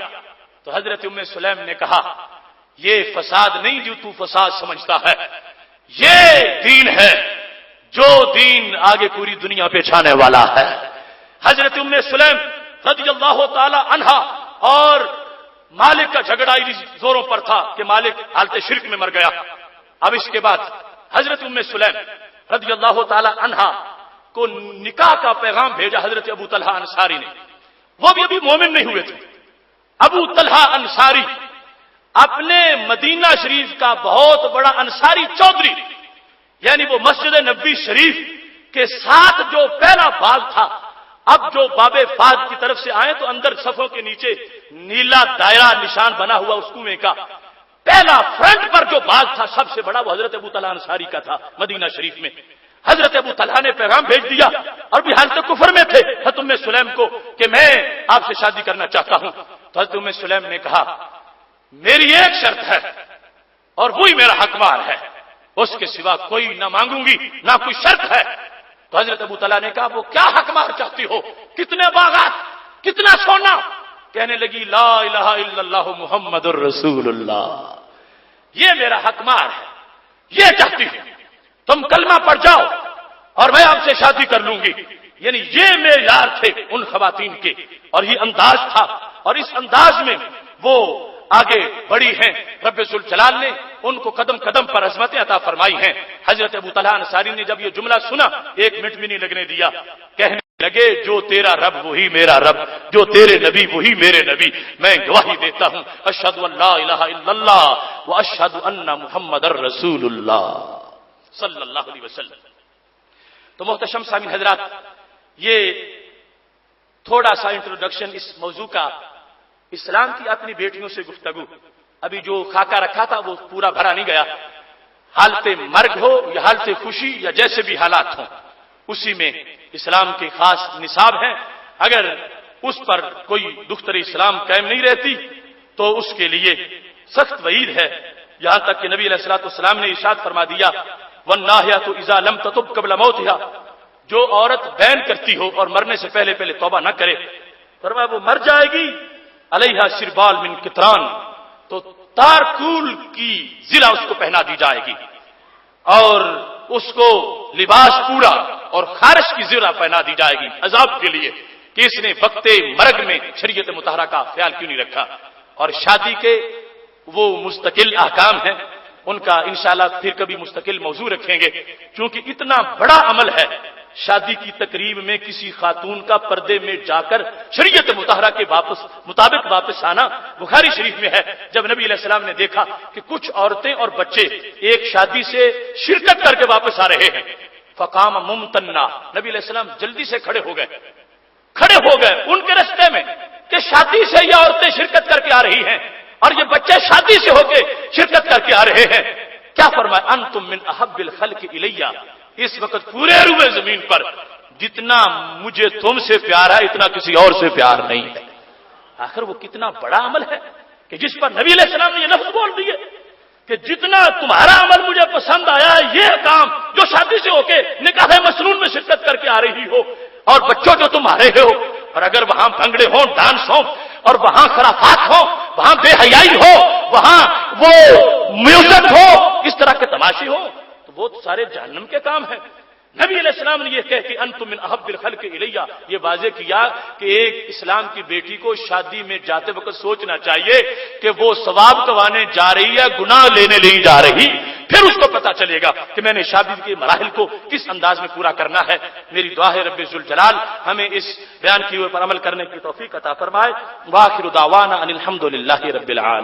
Speaker 1: تو حضرت ام سلیم نے کہا یہ فساد نہیں جو تو فساد سمجھتا ہے، یہ دین ہے جو دین آگے پوری دنیا پہ چھانے والا ہے۔ حضرت ام سلیم رضی اللہ تعالی عنہا اور مالک کا جھگڑا اس زوروں پر تھا کہ مالک حالت شرک میں مر گیا۔ اب اس کے بعد حضرت ام سلیم رضی اللہ تعالی عنہا کو نکاح کا پیغام بھیجا حضرت ابو طلحہ انصاری نے، وہ بھی ابھی مومن نہیں ہوئے تھے۔ ابو طلحہ انصاری اپنے مدینہ شریف کا بہت بڑا انصاری چودھری، یعنی وہ مسجد نبوی شریف کے ساتھ جو پہلا باغ تھا، اب جو باب فاض کی طرف سے آئے تو اندر صفوں کے نیچے نیلا دائرہ نشان بنا ہوا اس کنویں کا پہلا فرنٹ پر جو باغ تھا سب سے بڑا وہ حضرت ابو طلحہ انصاری کا تھا مدینہ شریف میں۔ حضرت ابو طلحہ نے پیغام بھیج دیا اور بھی حالت کفر میں تھے حضرت ام سلیم کو کہ میں آپ سے شادی کرنا چاہتا ہوں۔ تو حضرت ام سلیم نے کہا میری ایک شرط ہے اور وہی میرا حقمار ہے، اس کے سوا کوئی نہ مانگوں گی نہ کوئی شرط ہے۔ تو حضرت ابو طلحہ نے کہا وہ کیا حقمار چاہتی ہو، کتنے باغات، کتنا سونا؟ کہنے لگی لا الہ الا اللہ محمد الرسول اللہ، یہ میرا حقمار ہے، یہ چاہتی ہے تم کلمہ پڑھ جاؤ اور میں آپ سے شادی کر لوں گی۔ یعنی یہ معیار تھے ان خواتین کے اور یہ انداز تھا، اور اس انداز میں وہ آگے بڑی ہیں۔ رب ذوالجلال نے ان کو قدم قدم پر عظمتیں عطا فرمائی ہیں۔ حضرت ابو طلحہ انصاری نے جب یہ جملہ سنا 1 منٹ بھی نہیں لگنے دیا، کہنے لگے جو تیرا رب وہی میرا رب، جو تیرے نبی وہی میرے نبی، میں گواہی دیتا ہوں اشہد ان لا الہ الا اللہ واشہد ان محمد الرسول اللہ صلی اللہ علیہ وسلم۔ تو محتشم سامعین حضرات، یہ تھوڑا سا انٹروڈکشن اس موضوع کا، اسلام کی اپنی بیٹیوں سے گفتگو۔ ابھی جو خاکہ رکھا تھا وہ پورا بھرا نہیں گیا، حالت مرگ ہو یا حالت خوشی یا جیسے بھی حالات ہوں، اسی میں اسلام کے خاص نصاب ہیں۔ اگر اس پر کوئی دختر اسلام قائم نہیں رہتی تو اس کے لیے سخت وعید ہے، یہاں تک کہ نبی علیہ الصلوۃ والسلام نے ارشاد فرما دیا وَالنَّاحِيَةُ إِذَا لَمْ تَتُبْ قَبْلَ مَوْتِهَا، جو عورت بین کرتی ہو اور مرنے سے پہلے پہلے توبہ نہ کرے، فرمایا وہ مر جائے گی، علیہا سربال من کتران، تو تارکول کی زرہ اس کو پہنا دی جائے گی اور اس کو لباس پورا اور خارش کی زرہ پہنا دی جائے گی عذاب کے لیے کہ اس نے وقت مرگ میں شریعت مطہرہ کا خیال کیوں نہیں رکھا۔ اور شادی کے وہ مستقل احکام ہیں، ان کا انشاءاللہ پھر کبھی مستقل موضوع رکھیں گے، کیونکہ اتنا بڑا عمل ہے شادی کی تقریب میں کسی خاتون کا پردے میں جا کر شریعت مطہرہ کے مطابق واپس آنا۔ بخاری شریف میں ہے جب نبی علیہ السلام نے دیکھا کہ کچھ عورتیں اور بچے ایک شادی سے شرکت کر کے واپس آ رہے ہیں، فقام ممتنا، نبی علیہ السلام جلدی سے کھڑے ہو گئے ان کے راستے میں کہ شادی سے یہ عورتیں شرکت کر کے آ رہی ہیں اور یہ بچے شادی سے ہو کے شرکت کر کے آ رہے ہیں۔ کیا فرمایا انتم من احب الخلق الیہ، اس وقت پورے روئے زمین پر جتنا مجھے تم سے پیار ہے اتنا کسی اور سے پیار نہیں ہے۔ آخر وہ کتنا بڑا عمل ہے کہ جس پر نبی علیہ السلام نے یہ لفظ بول دیے کہ جتنا تمہارا عمل مجھے پسند آیا ہے یہ کام جو شادی سے ہو کے نکاح مسنون میں شرکت کر کے آ رہی ہو اور بچوں جو تم آ رہے ہو، اور اگر وہاں بھنگڑے ہوں، ڈانس ہوں اور وہاں خرافات ہو، وہاں بے حیائی ہو، وہاں وہ میوزک ہو، اس طرح کے تماشے ہو، تو وہ سارے جہنم کے کام ہیں۔ نبی علیہ السلام نے یہ کہہ کہ انتم من احب الخلق الیہ، یہ واضح کیا کہ ایک اسلام کی بیٹی کو شادی میں جاتے وقت سوچنا چاہیے کہ وہ ثواب کمانے جا رہی ہے، گناہ لینے نہیں جا رہی، پھر اس کو پتا چلے گا کہ میں نے شادی کے مراحل کو کس انداز میں پورا کرنا ہے۔ میری دعا ہے رب ذوالجلال ہمیں اس بیان کیے ہوئے پر عمل کرنے کی توفیق عطا فرمائے۔ وآخر دعوانا ان الحمد للہ رب العالمین۔